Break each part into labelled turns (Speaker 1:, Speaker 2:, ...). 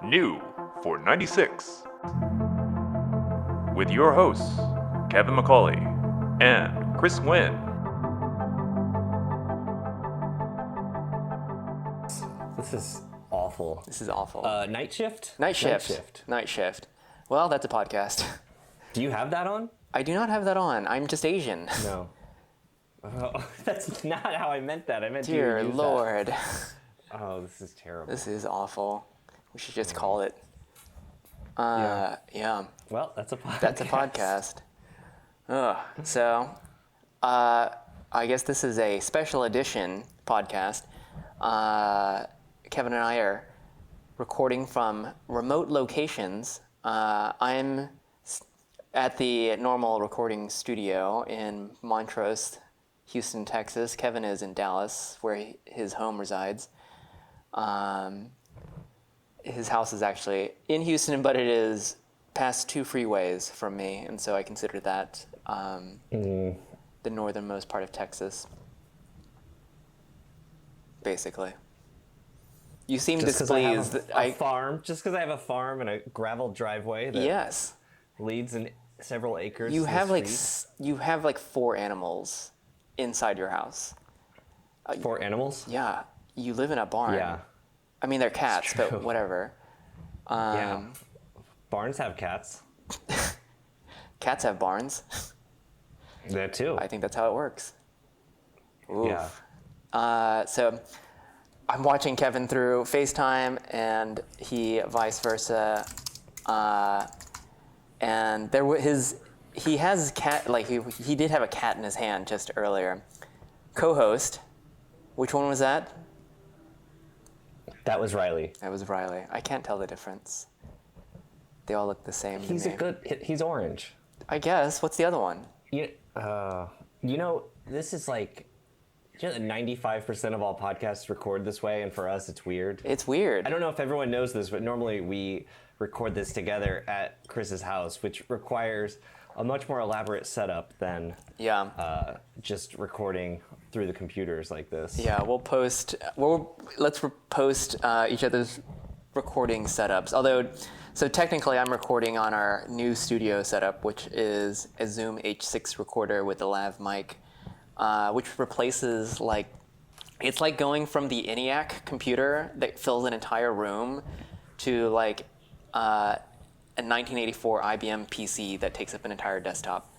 Speaker 1: New for 96. With your hosts, Kevin McCauley and Chris Nguyen.
Speaker 2: This is awful.
Speaker 3: This is awful.
Speaker 2: Night shift?
Speaker 3: Night shift. Well, that's a podcast.
Speaker 2: Do you have that on?
Speaker 3: I do not have that on. I'm just Asian.
Speaker 2: No. Oh, that's not how I meant that. I meant
Speaker 3: Dear
Speaker 2: you use
Speaker 3: Lord.
Speaker 2: that. Oh, this is terrible.
Speaker 3: This is awful. We should just call it. Yeah.
Speaker 2: Well, that's a podcast.
Speaker 3: That's a podcast. Ugh. So, I guess this is a special edition podcast. Kevin and I are recording from remote locations. I'm at the normal recording studio in Montrose, Houston, Texas. Kevin is in Dallas, where his home resides. His house is actually in Houston, but it is past 2 freeways from me, and so I consider that the northernmost part of Texas, basically. You seem displeased.
Speaker 2: Just because I have a farm and a gravel driveway that leads in several acres.
Speaker 3: You have like 4 animals inside your house.
Speaker 2: 4 animals?
Speaker 3: Yeah, you live in a barn.
Speaker 2: Yeah.
Speaker 3: I mean, they're cats, but whatever.
Speaker 2: Yeah. Barns have cats.
Speaker 3: Cats have barns.
Speaker 2: That too.
Speaker 3: I think that's how it works. Oof.
Speaker 2: Yeah.
Speaker 3: So I'm watching Kevin through FaceTime, and he vice versa. And he has cat, like he did have a cat in his hand just earlier. Co-host, which one was that?
Speaker 2: That was Riley.
Speaker 3: That was Riley. I can't tell the difference. They all look the same to me.
Speaker 2: He's orange.
Speaker 3: I guess. What's the other one?
Speaker 2: This is like, 95% of all podcasts record this way, and for us, it's weird.
Speaker 3: It's weird.
Speaker 2: I don't know if everyone knows this, but normally we record this together at Chris's house, which requires a much more elaborate setup than just recording through the computers like this.
Speaker 3: Yeah, let's post each other's recording setups. Although, so technically I'm recording on our new studio setup, which is a Zoom H6 recorder with a lav mic, which replaces it's like going from the ENIAC computer that fills an entire room to a 1984 IBM PC that takes up an entire desktop.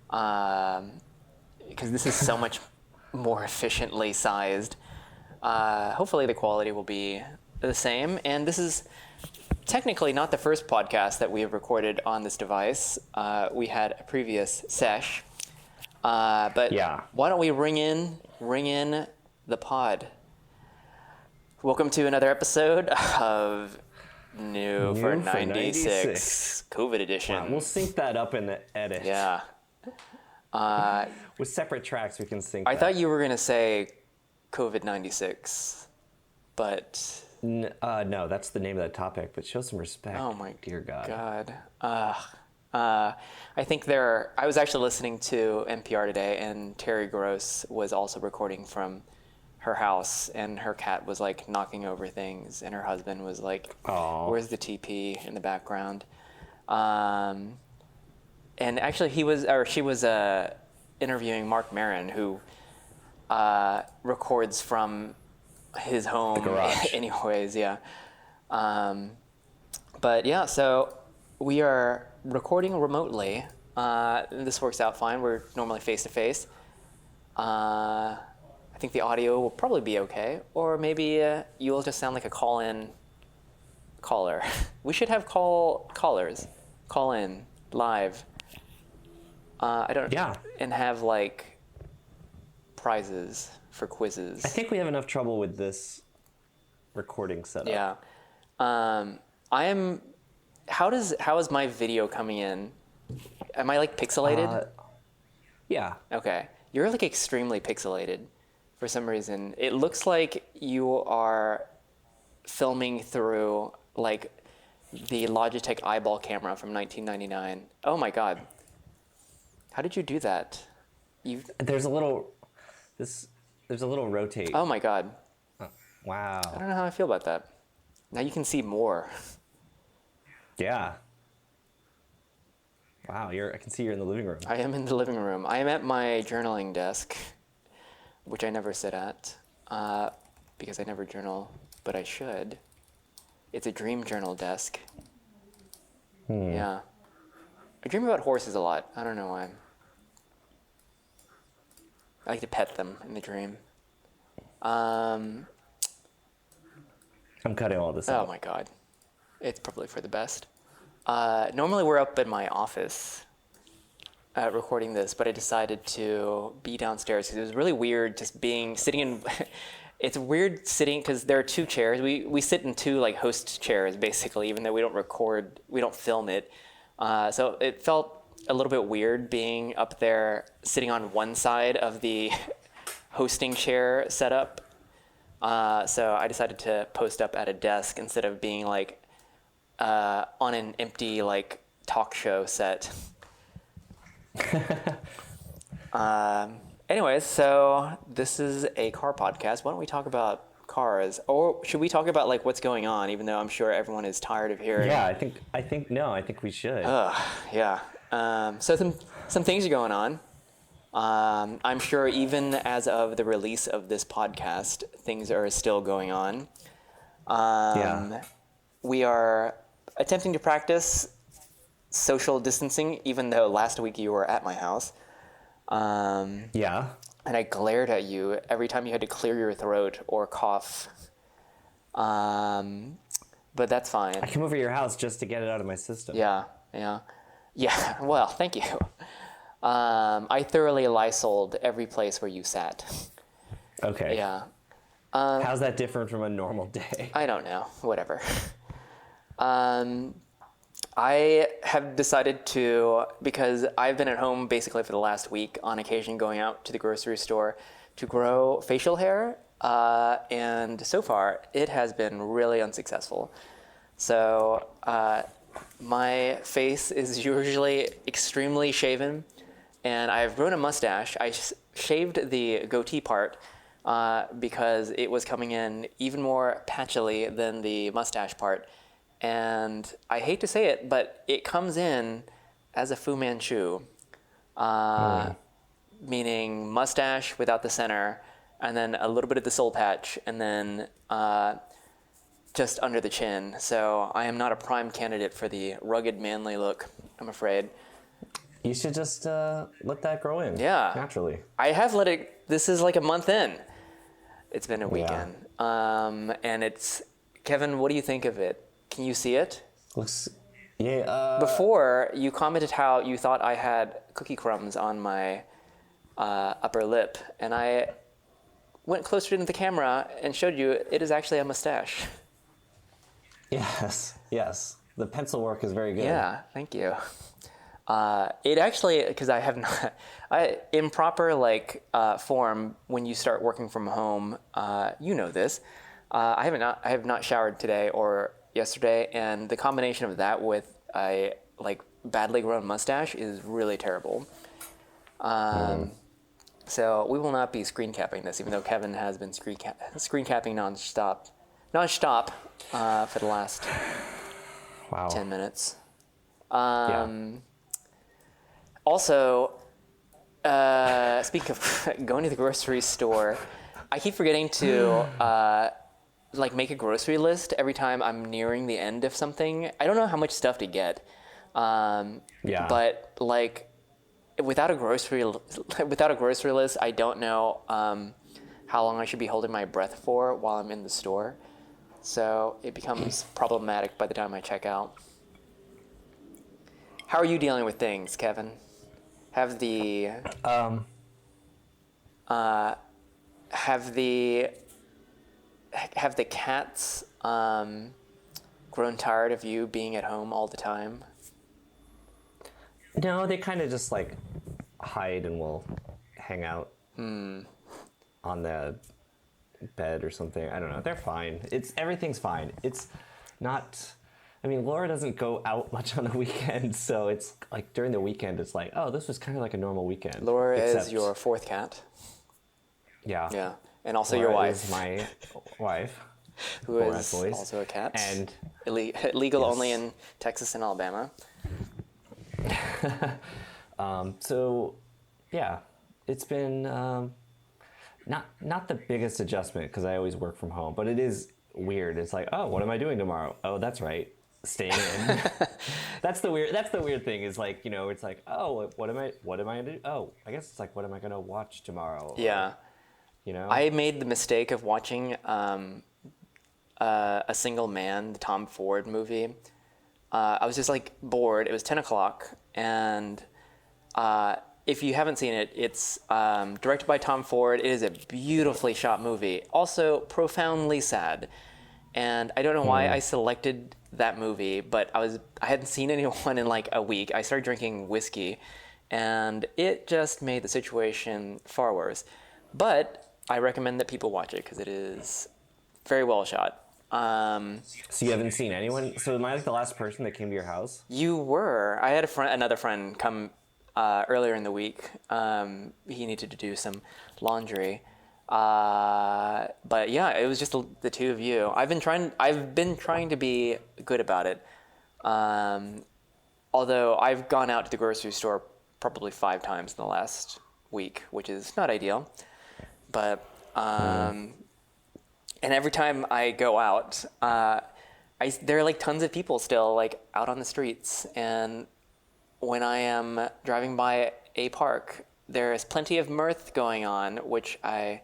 Speaker 3: Because this is so much more efficiently sized. Hopefully the quality will be the same. And this is technically not the first podcast that we have recorded on this device. We had a previous sesh. But why don't we ring in the pod? Welcome to another episode of New for 96 COVID edition.
Speaker 2: Wow, we'll sync that up in the edit.
Speaker 3: Yeah.
Speaker 2: With separate tracks, we can sync
Speaker 3: I
Speaker 2: that.
Speaker 3: thought you were going to say COVID-96, but...
Speaker 2: No, that's the name of that topic, but show some respect.
Speaker 3: Oh my
Speaker 2: dear God.
Speaker 3: I think I was actually listening to NPR today, and Terry Gross was also recording from her house, and her cat was knocking over things, and her husband was like, "Where's the TP?" in the background. And actually, she was interviewing Mark Maron, who records from his home.
Speaker 2: The garage.
Speaker 3: Anyways, yeah. But yeah, so we are recording remotely. This works out fine. We're normally face to face. I think the audio will probably be okay, or maybe you'll just sound like a call-in caller. We should have callers call in live. And have prizes for quizzes.
Speaker 2: I think we have enough trouble with this recording setup.
Speaker 3: Yeah. How is my video coming in? Am I pixelated?
Speaker 2: Yeah.
Speaker 3: Okay. You're extremely pixelated for some reason. It looks like you are filming through the Logitech eyeball camera from 1999. Oh my God. How did you do that?
Speaker 2: There's a little rotate.
Speaker 3: Oh my God.
Speaker 2: Wow.
Speaker 3: I don't know how I feel about that. Now you can see more.
Speaker 2: Yeah. Wow, I can see you're in the living room.
Speaker 3: I am in the living room. I am at my journaling desk, which I never sit at because I never journal, but I should. It's a dream journal desk. Yeah. I dream about horses a lot. I don't know why. I like to pet them in the dream.
Speaker 2: I'm cutting all this out.
Speaker 3: Oh my God. It's probably for the best. Normally we're up in my office recording this, but I decided to be downstairs because it was really weird just sitting in... It's weird sitting because there are two chairs. We sit in two like host chairs basically, even though we don't record, we don't film it. So it felt a little bit weird being up there sitting on one side of the hosting chair setup. So I decided to post up at a desk instead of being like on an empty like talk show set. Anyways, so this is a car podcast. Why don't we talk about cars, or should we talk about like what's going on? Even though I'm sure everyone is tired of hearing.
Speaker 2: Yeah, I think we should.
Speaker 3: Yeah. So some things are going on. I'm sure even as of the release of this podcast, things are still going on. We are attempting to practice social distancing, even though last week you were at my house.
Speaker 2: Yeah.
Speaker 3: And I glared at you every time you had to clear your throat or cough. But that's fine.
Speaker 2: I came over to your house just to get it out of my system.
Speaker 3: Yeah. Well, thank you. I thoroughly Lysoled every place where you sat.
Speaker 2: Okay.
Speaker 3: Yeah.
Speaker 2: How's that different from a normal day?
Speaker 3: I don't know. Whatever. I have decided to, because I've been at home basically for the last week, on occasion going out to the grocery store to grow facial hair, and so far it has been really unsuccessful. So my face is usually extremely shaven, and I've grown a mustache. I shaved the goatee part because it was coming in even more patchily than the mustache part. And I hate to say it, but it comes in as a Fu Manchu, meaning mustache without the center, and then a little bit of the soul patch, and then just under the chin. So I am not a prime candidate for the rugged, manly look, I'm afraid.
Speaker 2: You should just let that grow in.
Speaker 3: Yeah.
Speaker 2: Naturally.
Speaker 3: I have let it, this is like a month in. It's been a weekend. And it's, Kevin, what do you think of it? Can you see it?
Speaker 2: Looks, yeah.
Speaker 3: Before, you commented how you thought I had cookie crumbs on my upper lip, and I went closer to the camera and showed you it is actually a mustache.
Speaker 2: Yes. The pencil work is very good.
Speaker 3: Yeah, thank you. It actually, because I have not, improper form when you start working from home, you know this. I have not showered today or yesterday, and the combination of that with a badly grown mustache is really terrible. So we will not be screen capping this, even though Kevin has been screen capping non-stop for the last 10 minutes. Also, speaking of going to the grocery store, I keep forgetting to make a grocery list every time I'm nearing the end of something. I don't know how much stuff to get. But without a grocery list, I don't know how long I should be holding my breath for while I'm in the store. So it becomes problematic by the time I check out. How are you dealing with things, Kevin? Have the cats grown tired of you being at home all the time?
Speaker 2: No, they kind of just hide and will hang out on the bed or something. I don't know. They're fine. Everything's fine. It's not. I mean, Laura doesn't go out much on the weekend, so it's during the weekend, it's oh, this was kind of like a normal weekend.
Speaker 3: Laura is your fourth cat.
Speaker 2: Yeah.
Speaker 3: Yeah, and also
Speaker 2: Laura
Speaker 3: your wife.
Speaker 2: is my wife.
Speaker 3: who is also a cat.
Speaker 2: And
Speaker 3: illegal only in Texas and Alabama.
Speaker 2: So, yeah, it's been not the biggest adjustment because I always work from home, but it is weird. It's like, oh, what am I doing tomorrow? Oh, that's right, staying in. That's the weird thing is like, you know, it's like, oh, what am I gonna do? Oh, I guess it's like, what am I gonna watch tomorrow?
Speaker 3: Yeah.
Speaker 2: Or, you know,
Speaker 3: I made the mistake of watching A Single Man, the Tom Ford movie. I was just like bored. It was 10 o'clock, and if you haven't seen it, it's directed by Tom Ford. It is a beautifully shot movie, also profoundly sad. And I don't know why I selected that movie, but I hadn't seen anyone in like a week. I started drinking whiskey, and it just made the situation far worse. But I recommend that people watch it because it is very well shot.
Speaker 2: So you haven't seen anyone? So am I like the last person that came to your house?
Speaker 3: You were. I had another friend come earlier in the week. He needed to do some laundry. But yeah, it was just the two of you. I've been trying to be good about it. Although I've gone out to the grocery store probably 5 times in the last week, which is not ideal. But and every time I go out, there are like tons of people still like out on the streets. And when I am driving by a park, there is plenty of mirth going on, which I...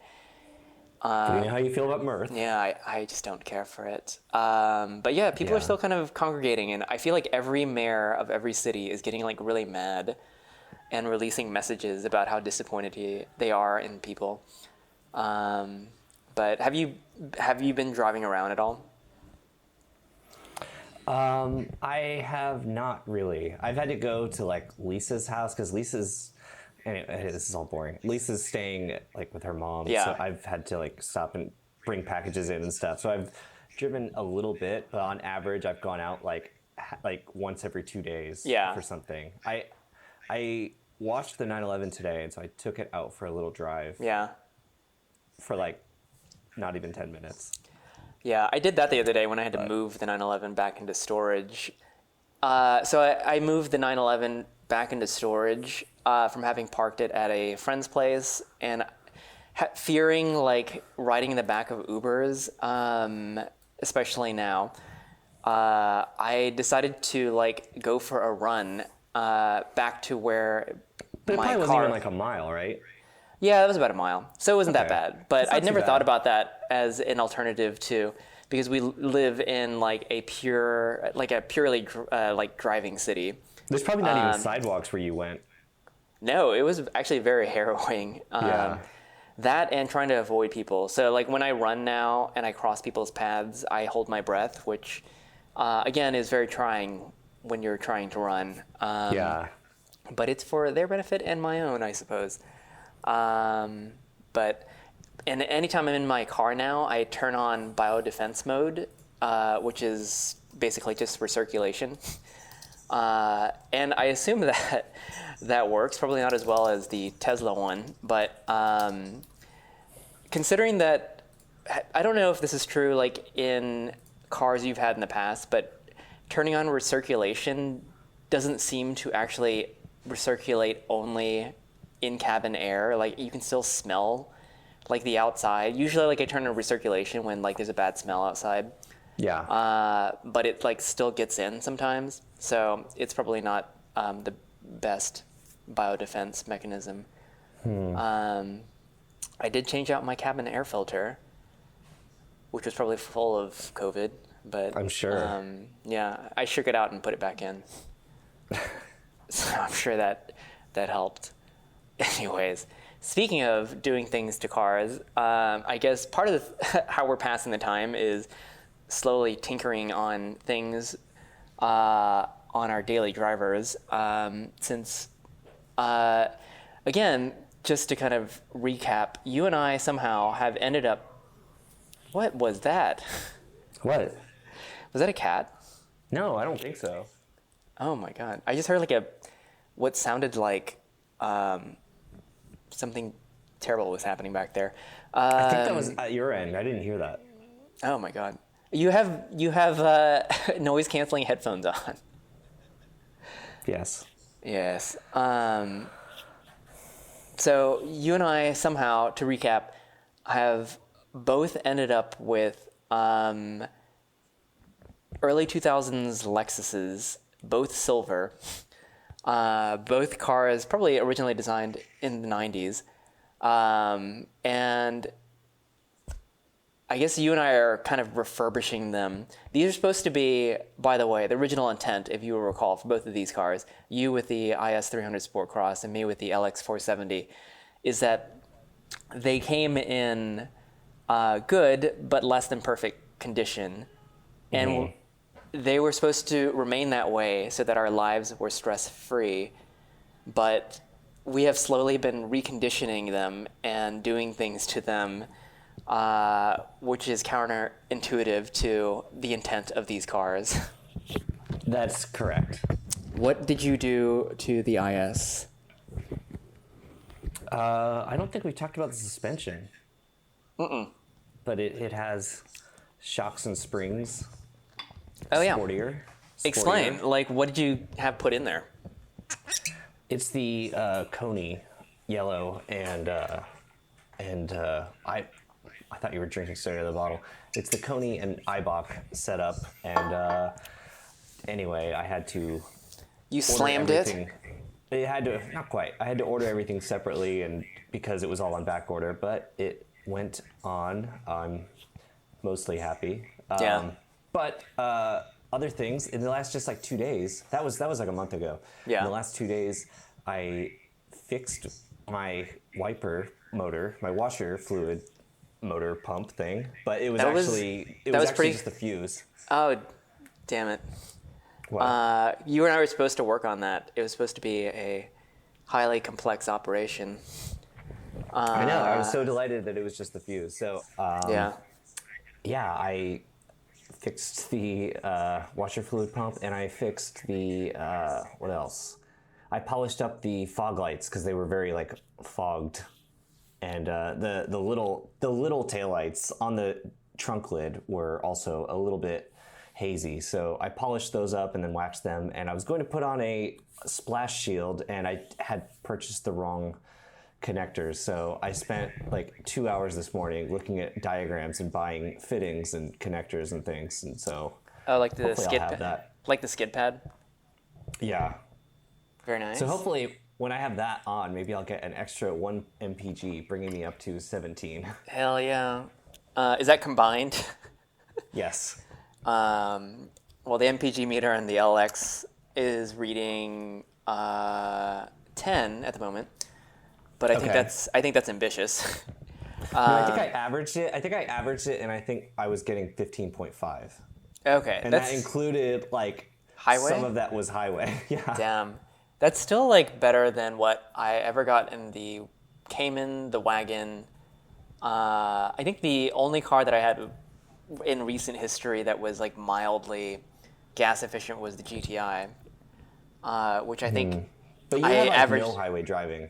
Speaker 2: Do you know how you feel about mirth?
Speaker 3: Yeah, I just don't care for it. But yeah, people are still kind of congregating, and I feel like every mayor of every city is getting like really mad and releasing messages about how disappointed they are in people. But have you been driving around at all?
Speaker 2: I have not really. I've had to go to like Lisa's house because anyway, this is all boring. Lisa's staying like with her mom, so I've had to like stop and bring packages in and stuff. So I've driven a little bit, but on average, I've gone out like once every 2 days for something. I watched the 9/11 today, and so I took it out for a little drive. Yeah. For like not even 10 minutes.
Speaker 3: Yeah, I did that the other day when I had to move the 911 back into storage. So I moved the 911 back into storage from having parked it at a friend's place, and fearing like riding in the back of Ubers, especially now. I decided to like go for a run back to where
Speaker 2: but it
Speaker 3: my
Speaker 2: probably
Speaker 3: car...
Speaker 2: wasn't even like a mile, right?
Speaker 3: Yeah, it was about a mile. So it wasn't that bad. But I'd never thought
Speaker 2: bad.
Speaker 3: about that as an alternative to, because we live in like a purely like driving city.
Speaker 2: There's probably not even sidewalks where you went.
Speaker 3: No, it was actually very harrowing. That and trying to avoid people. So like when I run now and I cross people's paths, I hold my breath, which again is very trying when you're trying to run. But it's for their benefit and my own, I suppose. But anytime I'm in my car now, I turn on biodefense mode, which is basically just recirculation. And I assume that works, probably not as well as the Tesla one, but considering that, I don't know if this is true like in cars you've had in the past, but turning on recirculation doesn't seem to actually recirculate only in-cabin air. Like you can still smell like the outside. Usually like I turn on recirculation when like there's a bad smell outside. But it like still gets in sometimes. So it's probably not the best biodefense mechanism. I did change out my cabin air filter, which was probably full of COVID, but
Speaker 2: I'm sure.
Speaker 3: Yeah, I shook it out and put it back in. So I'm sure that helped. Anyways, speaking of doing things to cars, I guess part of how we're passing the time is slowly tinkering on things on our daily drivers. Since, again, just to kind of recap, you and I somehow have ended up... What was that?
Speaker 2: What?
Speaker 3: Was that a cat?
Speaker 2: No, I don't think so.
Speaker 3: Oh my God. I just heard like what sounded like something terrible was happening back there.
Speaker 2: I think that was at your end. I didn't hear that.
Speaker 3: Oh my god. You have noise canceling headphones on.
Speaker 2: Yes.
Speaker 3: Yes. So you and I somehow, to recap, have both ended up with early 2000s Lexuses, both silver. Both cars probably originally designed in the 90s. And I guess you and I are kind of refurbishing them. These are supposed to be, by the way, the original intent, if you will recall, for both of these cars, you with the IS300 Sport Cross and me with the LX470, is that they came in good but less than perfect condition. And they were supposed to remain that way so that our lives were stress-free. But we have slowly been reconditioning them and doing things to them which is counterintuitive to the intent of these cars.
Speaker 2: That's correct.
Speaker 3: What did you do to the IS?
Speaker 2: I don't think we talked about the suspension. But it has shocks and springs.
Speaker 3: Oh, yeah.
Speaker 2: Sportier.
Speaker 3: Explain. Like, what did you have put in there?
Speaker 2: It's the Coney yellow and I thought you were drinking straight out of the bottle. It's the Coney and Eibach setup, and anyway, I had to.
Speaker 3: You slammed it.
Speaker 2: It had to, not quite. I had to order everything separately, and because it was all on back order, but it went on. I'm mostly happy.
Speaker 3: Yeah.
Speaker 2: But other things in the last just like 2 days. That was like a month ago.
Speaker 3: Yeah.
Speaker 2: In the last 2 days, I fixed my wiper motor, my washer fluid motor pump thing, but it was actually just the fuse.
Speaker 3: Oh, damn it!
Speaker 2: What?
Speaker 3: You and I were supposed to work on that. It was supposed to be a highly complex operation.
Speaker 2: I know. I was so delighted that it was just the fuse. So yeah, I fixed the washer fluid pump, and I fixed the what else? I polished up the fog lights because they were very like fogged. And the little taillights on the trunk lid were also a little bit hazy. So I polished those up and then waxed them. And I was going to put on a splash shield, and I had purchased the wrong connectors. So I spent like 2 hours this morning looking at diagrams and buying fittings and connectors and things. And so
Speaker 3: like the skid
Speaker 2: I'll have that.
Speaker 3: Like the skid pad.
Speaker 2: Yeah.
Speaker 3: Very nice.
Speaker 2: So hopefully, when I have that on, maybe I'll get an extra 1 mpg, bringing me up to 17.
Speaker 3: Hell yeah. Is that combined?
Speaker 2: Yes.
Speaker 3: Well, the MPG meter on the LX is reading 10 at the moment, but I think that's ambitious.
Speaker 2: No, I think I averaged it. And I think I was getting 15.5.
Speaker 3: Okay.
Speaker 2: And that included like
Speaker 3: highway?
Speaker 2: Some of that was highway. Yeah.
Speaker 3: Damn. That's still like better than what I ever got in the Cayman, the wagon. I think the only car that I had in recent history that was like mildly gas efficient was the GTI, which I think
Speaker 2: But you have like no highway driving.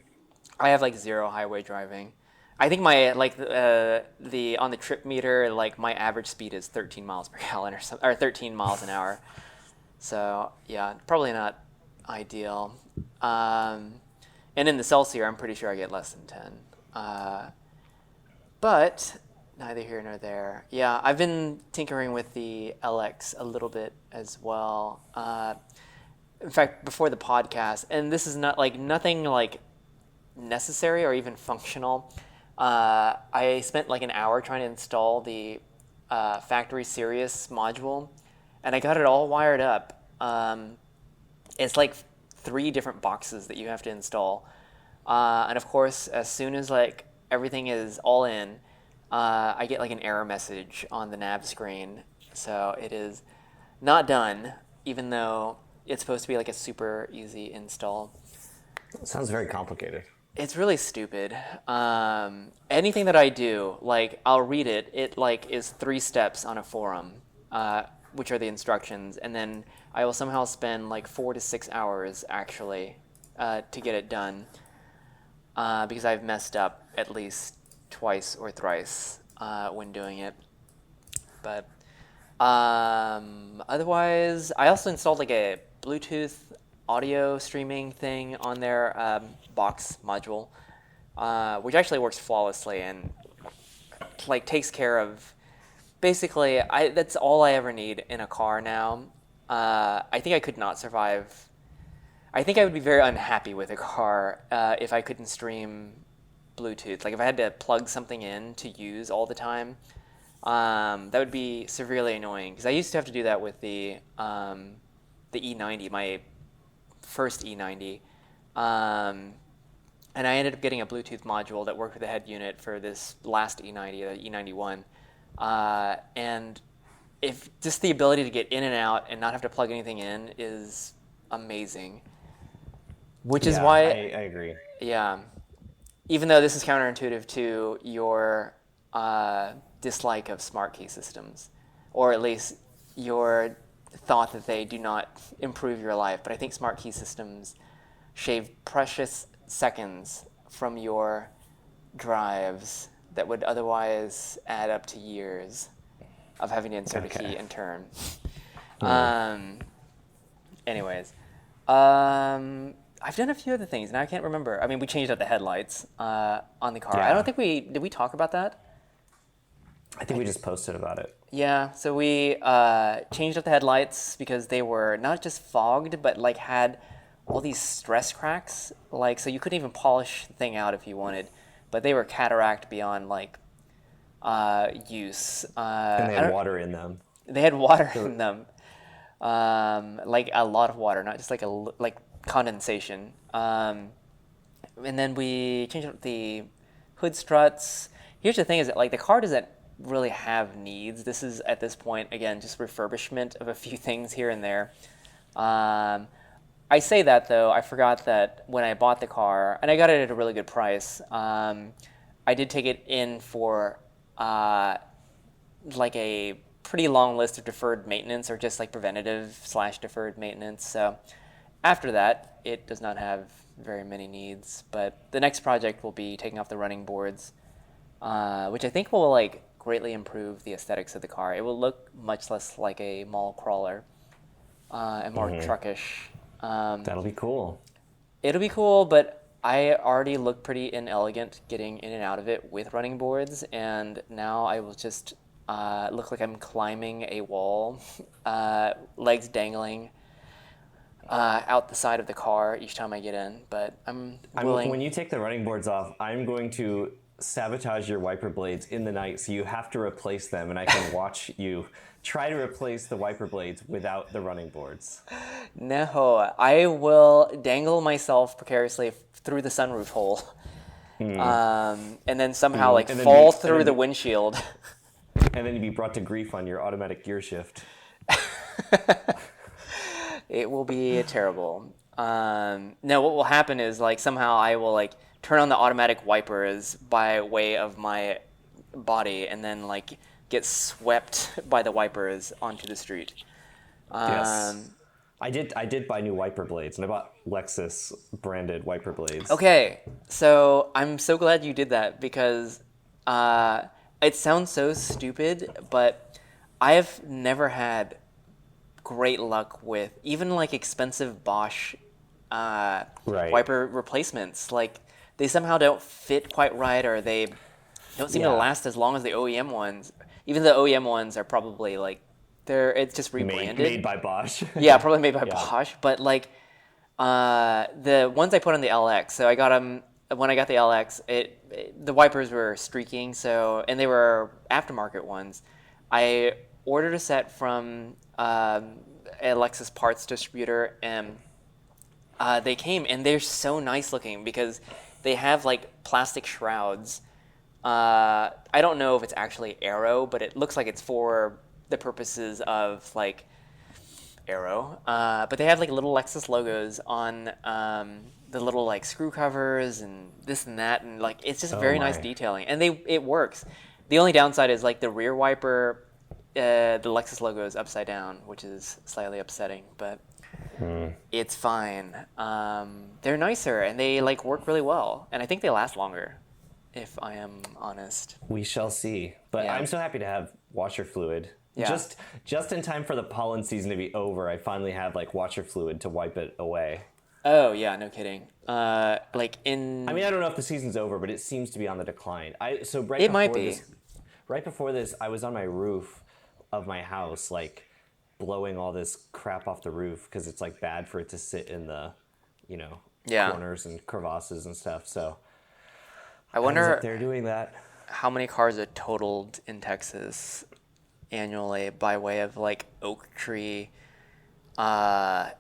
Speaker 3: I have like 0 highway driving. I think my like the on the trip meter, like my average speed is 13 miles per gallon or 13 miles an hour. So yeah, probably not ideal. And in the Celsior, I'm pretty sure I get less than 10. But neither here nor there. Yeah, I've been tinkering with the LX a little bit as well. In fact, before the podcast, and this is not like nothing like necessary or even functional. I spent like an hour trying to install the factory Sirius module, and I got it all wired up. It's like 3 different boxes that you have to install. And of course, as soon as like everything is all in, I get like an error message on the nav screen. So it is not done, even though it's supposed to be like a super easy install.
Speaker 2: It sounds very complicated.
Speaker 3: It's really stupid. Anything that I do, like I'll read it. It like is 3 steps on a forum, which are the instructions, and then I will somehow spend like 4 to 6 hours actually to get it done because I've messed up at least twice or thrice when doing it. But otherwise, I also installed like a Bluetooth audio streaming thing on their box module, which actually works flawlessly and like takes care of basically. That's all I ever need in a car now. I think I could not survive. I think I would be very unhappy with a car if I couldn't stream Bluetooth. Like if I had to plug something in to use all the time, that would be severely annoying. Because I used to have to do that with the E90, my first E90, and I ended up getting a Bluetooth module that worked with the head unit for this last E90, the E91, and if just the ability to get in and out and not have to plug anything in is amazing. Which is why
Speaker 2: I agree.
Speaker 3: Yeah, even though this is counterintuitive to your dislike of smart key systems, or at least your thought that they do not improve your life, but I think smart key systems shave precious seconds from your drives that would otherwise add up to years of having to insert a key and turn. Anyways, I've done a few other things, and I can't remember. I mean, we changed out the headlights on the car.
Speaker 2: Yeah.
Speaker 3: I don't think did we talk about that?
Speaker 2: I think we just posted about it.
Speaker 3: Yeah, so we changed out the headlights because they were not just fogged, but like had all these stress cracks. Like, so you couldn't even polish the thing out if you wanted, but they were cataract beyond like use.
Speaker 2: And they had water in them.
Speaker 3: They had water in them, like a lot of water, not just like condensation. And then we changed up the hood struts. Here's the thing: is that like the car doesn't really have needs. This is at this point again just refurbishment of a few things here and there. I say that though, I forgot that when I bought the car, and I got it at a really good price. I did take it in for like a pretty long list of deferred maintenance, or just like preventative / deferred maintenance. So after that, it does not have very many needs. But the next project will be taking off the running boards, which I think will like greatly improve the aesthetics of the car. It will look much less like a mall crawler and more truckish.
Speaker 2: That'll be cool.
Speaker 3: It'll be cool, but I already look pretty inelegant getting in and out of it with running boards, and now I will just look like I'm climbing a wall, legs dangling out the side of the car each time I get in. But I'm willing.
Speaker 2: When you take the running boards off, I'm going to sabotage your wiper blades in the night, so you have to replace them, and I can watch you try to replace the wiper blades without the running boards.
Speaker 3: No, I will dangle myself precariously through the sunroof hole, and then somehow fall through the windshield.
Speaker 2: And then you'd be brought to grief on your automatic gear shift.
Speaker 3: It will be terrible. No, what will happen is like somehow I will like turn on the automatic wipers by way of my body, and then like get swept by the wipers onto the street.
Speaker 2: Yes. I did buy new wiper blades, and I bought Lexus branded wiper blades.
Speaker 3: Okay, so I'm so glad you did that, because it sounds so stupid, but I have never had great luck with even like expensive Bosch wiper replacements. Like they somehow don't fit quite right, or they don't seem to last as long as the OEM ones. Even the OEM ones are probably like it's just rebranded.
Speaker 2: Made by Bosch.
Speaker 3: Yeah, probably made by Bosch. But like the ones I put on the LX, so I got them when I got the LX. The wipers were streaking, and they were aftermarket ones. I ordered a set from a Lexus parts distributor, and they came, and they're so nice looking because they have like plastic shrouds. I don't know if it's actually aero, but it looks like it's for the purposes of like aero. But they have like little Lexus logos on the little like screw covers and this and that, and like it's just very nice detailing, and it works. The only downside is like the rear wiper, the Lexus logo is upside down, which is slightly upsetting, but it's fine. They're nicer, and they like work really well, and I think they last longer, if I am honest.
Speaker 2: We shall see. But I'm so happy to have washer fluid.
Speaker 3: Yeah.
Speaker 2: Just in time for the pollen season to be over, I finally have like washer fluid to wipe it away.
Speaker 3: Oh yeah, no kidding.
Speaker 2: I mean, I don't know if the season's over, but it seems to be on the decline.
Speaker 3: It might be.
Speaker 2: Right before this, I was on my roof of my house, like blowing all this crap off the roof because it's like bad for it to sit in the, corners and crevasses and stuff. So
Speaker 3: I wonder
Speaker 2: if they're doing that.
Speaker 3: How many cars are totaled in Texas annually by way of like oak tree, oak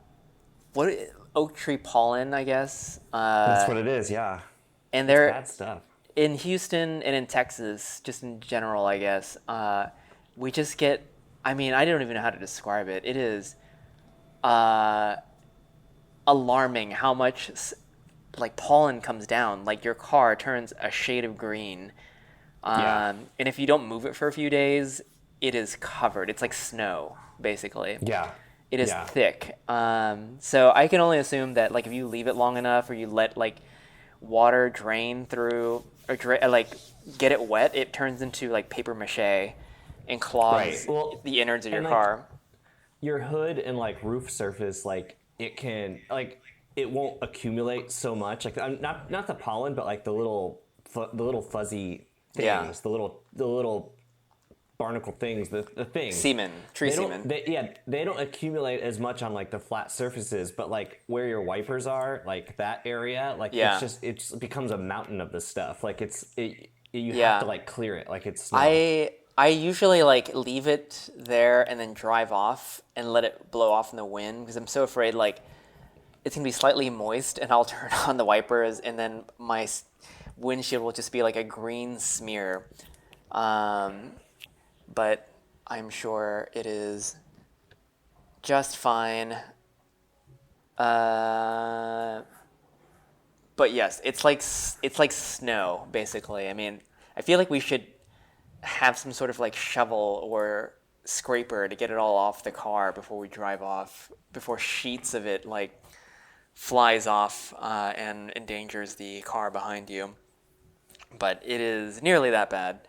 Speaker 3: tree pollen, I guess.
Speaker 2: That's what it is, yeah.
Speaker 3: And
Speaker 2: it's bad stuff.
Speaker 3: In Houston and in Texas, just in general, I guess, we just get, I mean, I don't even know how to describe it. It is alarming how much like pollen comes down. Like your car turns a shade of green. And if you don't move it for a few days, it is covered. It's like snow, basically.
Speaker 2: Yeah.
Speaker 3: It is thick. So I can only assume that like if you leave it long enough or you let like water drain through or like get it wet, it turns into like paper mache and clogs the innards of your car.
Speaker 2: Your hood and like roof surface, like it can like it won't accumulate so much. Like not the pollen, but like the little fuzzy things, the little barnacle things, the things.
Speaker 3: Semen, tree semen.
Speaker 2: They don't accumulate as much on like the flat surfaces, but like where your wipers are, like that area, like it becomes a mountain of this stuff. Like you have to like clear it, like it's snow.
Speaker 3: I usually like leave it there and then drive off and let it blow off in the wind because I'm so afraid like it's gonna be slightly moist and I'll turn on the wipers and then my windshield will just be like a green smear. But I'm sure it is just fine. But yes, it's like snow, basically. I mean, I feel like we should have some sort of like shovel or scraper to get it all off the car before we drive off, before sheets of it like flies off and endangers the car behind you. But it is nearly that bad.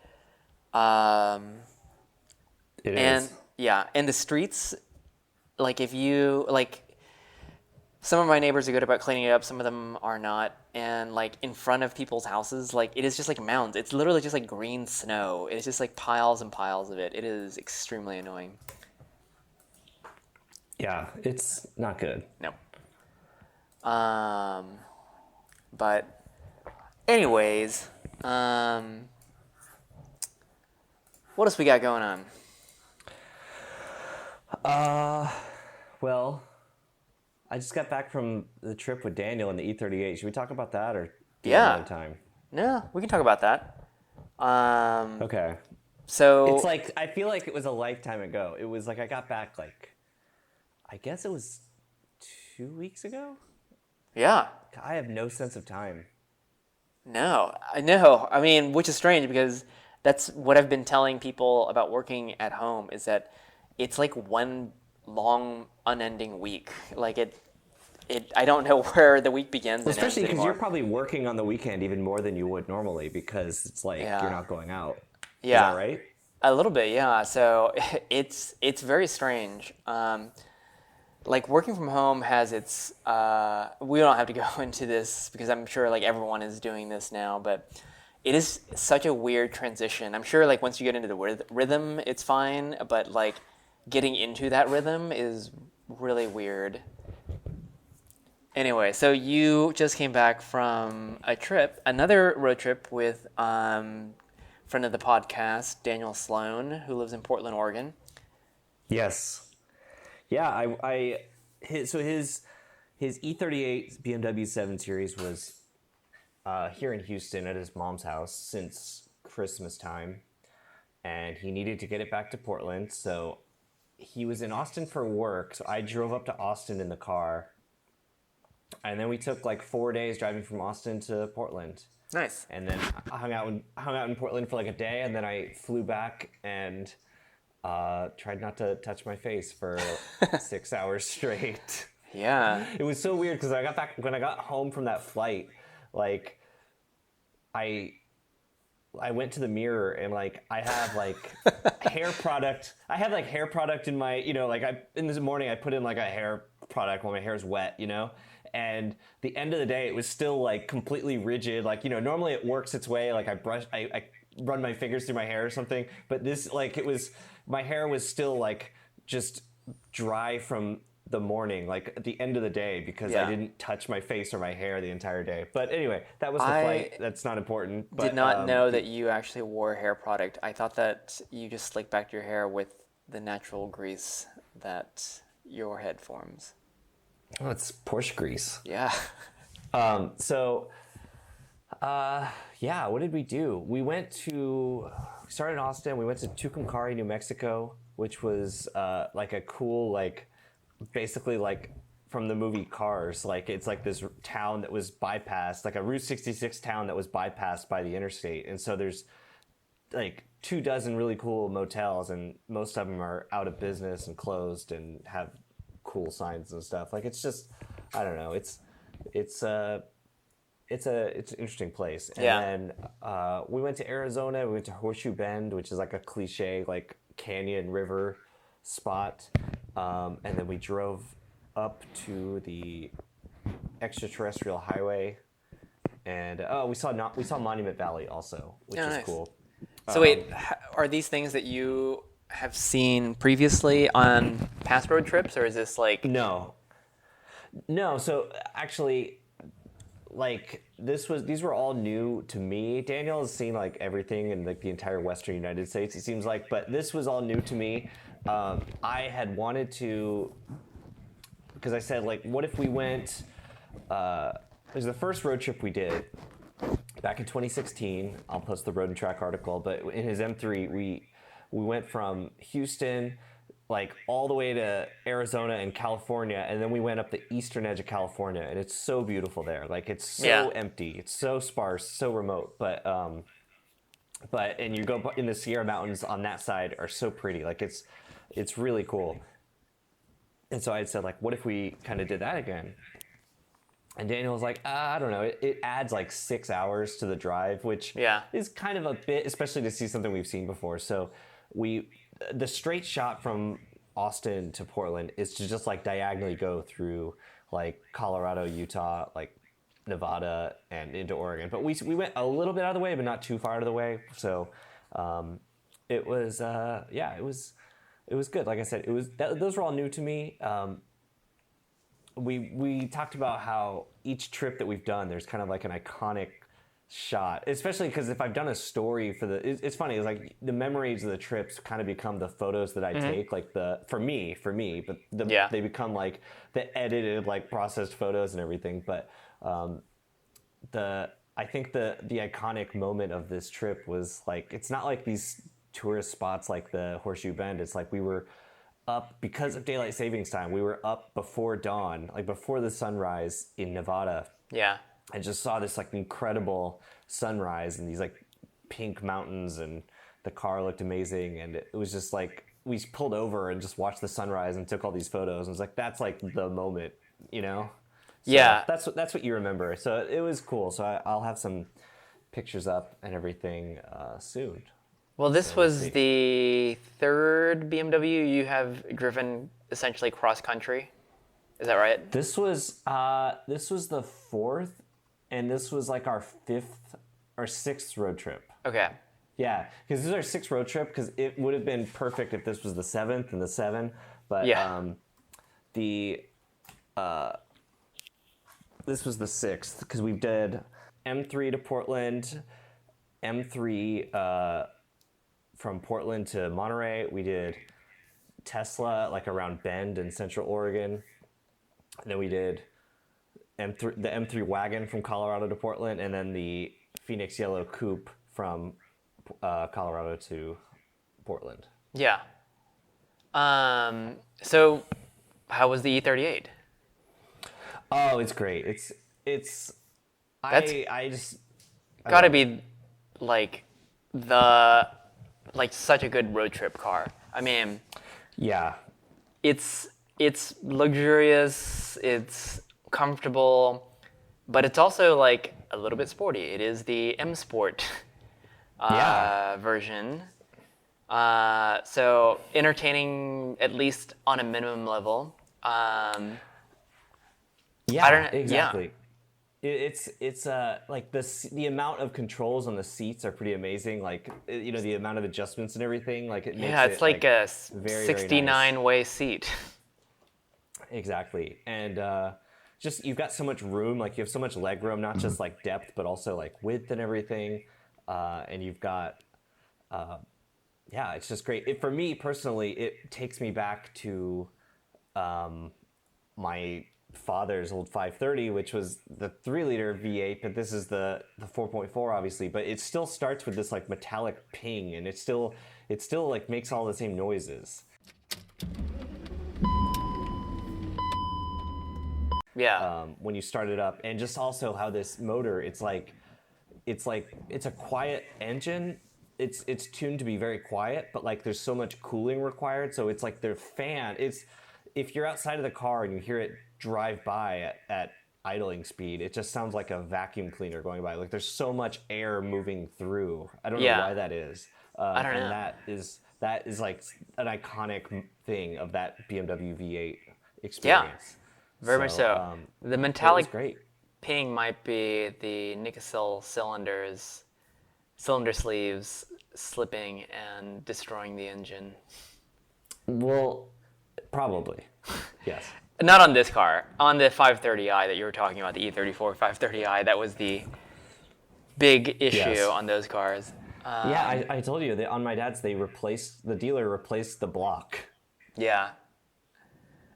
Speaker 2: It is.
Speaker 3: And the streets, like if you like, some of my neighbors are good about cleaning it up, some of them are not. And like in front of people's houses, like it is just like mounds. It's literally just like green snow. It's just like piles and piles of it. It is extremely annoying.
Speaker 2: Yeah, it's not good.
Speaker 3: No. But anyways, what else we got going on?
Speaker 2: Well, I just got back from the trip with Daniel and the E38. Should we talk about that or do it another time?
Speaker 3: No, we can talk about that.
Speaker 2: Okay.
Speaker 3: So
Speaker 2: it's like I feel like it was a lifetime ago. It was like I got back like I guess it was 2 weeks ago.
Speaker 3: Yeah.
Speaker 2: I have no sense of time.
Speaker 3: No, I know. I mean, which is strange because that's what I've been telling people about working at home is that it's like one long, unending week. Like I don't know where the week begins and ends
Speaker 2: especially because
Speaker 3: anymore.
Speaker 2: you're probably working on the weekend even more than you would normally because it's like you're not going out.
Speaker 3: Yeah.
Speaker 2: Is that right?
Speaker 3: A little bit, yeah. So it's very strange. Like working from home has its. We don't have to go into this because I'm sure like everyone is doing this now, but it is such a weird transition. I'm sure like once you get into the rhythm, it's fine, but like getting into that rhythm is really weird. Anyway, so you just came back from a trip, another road trip with friend of the podcast, Daniel Sloan, who lives in Portland, Oregon.
Speaker 2: Yes. Yeah, his E38 BMW 7 Series was here in Houston at his mom's house since Christmas time, and he needed to get it back to Portland, so he was in Austin for work, so I drove up to Austin in the car, and then we took like 4 days driving from Austin to Portland.
Speaker 3: Nice.
Speaker 2: And then I hung out in Portland for like a day, and then I flew back and tried not to touch my face for 6 hours straight.
Speaker 3: Yeah.
Speaker 2: It was so weird because when I got home from that flight, like I I went to the mirror and like I have like hair product. I have like hair product in my, like in this morning I put in like a hair product when my hair is wet, and the end of the day it was still like completely rigid. Like, normally it works its way. Like I run my fingers through my hair or something, but this like my hair was still like just dry from the morning, like at the end of the day, because I didn't touch my face or my hair the entire day. But anyway, that was the flight. That's not important. But,
Speaker 3: did not know that you actually wore hair product. I thought that you just slick back your hair with the natural grease that your head forms.
Speaker 2: Oh, it's Porsche grease.
Speaker 3: Yeah.
Speaker 2: What did we do? We started in Austin. We went to Tucumcari, New Mexico, which was like a cool, like, basically like from the movie Cars. Like, it's like this town that was bypassed, like a Route 66 town that was bypassed by the interstate. And so there's like 24 really cool motels, and most of them are out of business and closed and have cool signs and stuff. Like, it's just, I don't know. It's an interesting place. And then we went to Arizona. We went to Horseshoe Bend, which is like a cliche like canyon river spot. And then we drove up to the extraterrestrial highway, and we saw Monument Valley also, which is
Speaker 3: nice.
Speaker 2: Cool.
Speaker 3: So wait, are these things that you have seen previously on past road trips, or is this like...
Speaker 2: No. So actually, like these were all new to me. Daniel has seen like everything in like the entire Western United States, it seems like, but this was all new to me. I had wanted to, because I said, like, what if we went, it was the first road trip we did back in 2016. I'll post the Road and Track article, but in his M3, we went from Houston, like, all the way to Arizona and California, and then we went up the eastern edge of California, and it's so beautiful there. Like, it's so empty, it's so sparse, so remote, but and you go in the Sierra Mountains on that side are so pretty. Like, it's really cool. And so I had said, like, what if we kind of did that again? And Daniel was like, I don't know. It adds like 6 hours to the drive, which is kind of a bit, especially to see something we've seen before. So the straight shot from Austin to Portland is to just like diagonally go through like Colorado, Utah, like Nevada, and into Oregon. But we went a little bit out of the way, but not too far out of the way. So it was good. Like I said, those were all new to me. We talked about how each trip that we've done, there's kind of like an iconic shot, especially because if I've done a story for it's funny, it's like the memories of the trips kind of become the photos that I take, like for me, but they become like the edited, like processed photos and everything. But I think the iconic moment of this trip was like, it's not like these tourist spots like the Horseshoe Bend. It's like we were up because of daylight savings time. We were up before dawn, like before the sunrise in Nevada.
Speaker 3: Yeah.
Speaker 2: I just saw this like incredible sunrise and these like pink mountains, and the car looked amazing. And it was just like, we pulled over and just watched the sunrise and took all these photos. And it's like, that's like the moment, So that's what you remember. So it was cool. So I'll have some pictures up and everything soon.
Speaker 3: Well, this was the third BMW you have driven essentially cross country. Is that right?
Speaker 2: This was the fourth, and this was like our fifth or sixth road trip. Okay. Yeah, because this is our sixth road trip, because it would have been perfect if this was the seventh and the seven, but this was the sixth, because we did M3 to Portland, M3 from Portland to Monterey. We did Tesla like around Bend in Central Oregon. And then we did the M3 wagon from Colorado to Portland, and then the Phoenix Yellow Coupe from Colorado to Portland.
Speaker 3: Yeah. So how was the E38?
Speaker 2: Oh, it's great. It's I just
Speaker 3: gotta be like such a good road trip car. I mean,
Speaker 2: yeah,
Speaker 3: it's luxurious, it's comfortable, but it's also like a little bit sporty. It is the M Sport version. So entertaining, at least on a minimum level.
Speaker 2: Exactly. It's like the amount of controls on the seats are pretty amazing. Like the amount of adjustments and everything. Like it makes
Speaker 3: it's like a
Speaker 2: very
Speaker 3: 69-way seat.
Speaker 2: Exactly, and just you've got so much room. Like you have so much leg room, not just like depth, but also like width and everything. And you've got, it's just great. For me personally, it takes me back to my father's old 530, which was the 3-liter V8, but this is the 4.4 obviously, but it still starts with this like metallic ping, and it still like makes all the same noises. When you start it up, and just also how this motor, it's a quiet engine. It's tuned to be very quiet, but like there's so much cooling required, so it's like their fan. If you're outside of the car and you hear it drive by at idling speed, it just sounds like a vacuum cleaner going by. Like there's so much air moving through. I don't know why that is.
Speaker 3: I don't know.
Speaker 2: And that is like an iconic thing of that BMW V8 experience.
Speaker 3: Very much so. The metallic
Speaker 2: great.
Speaker 3: ping might be the Nickel cylinder sleeves slipping and destroying the engine.
Speaker 2: Well, probably. Yes.
Speaker 3: Not on this car. On the 530i that you were talking about, the E34 530i, that was the big issue on those cars.
Speaker 2: I told you that on my dad's, the dealer replaced the block.
Speaker 3: Yeah.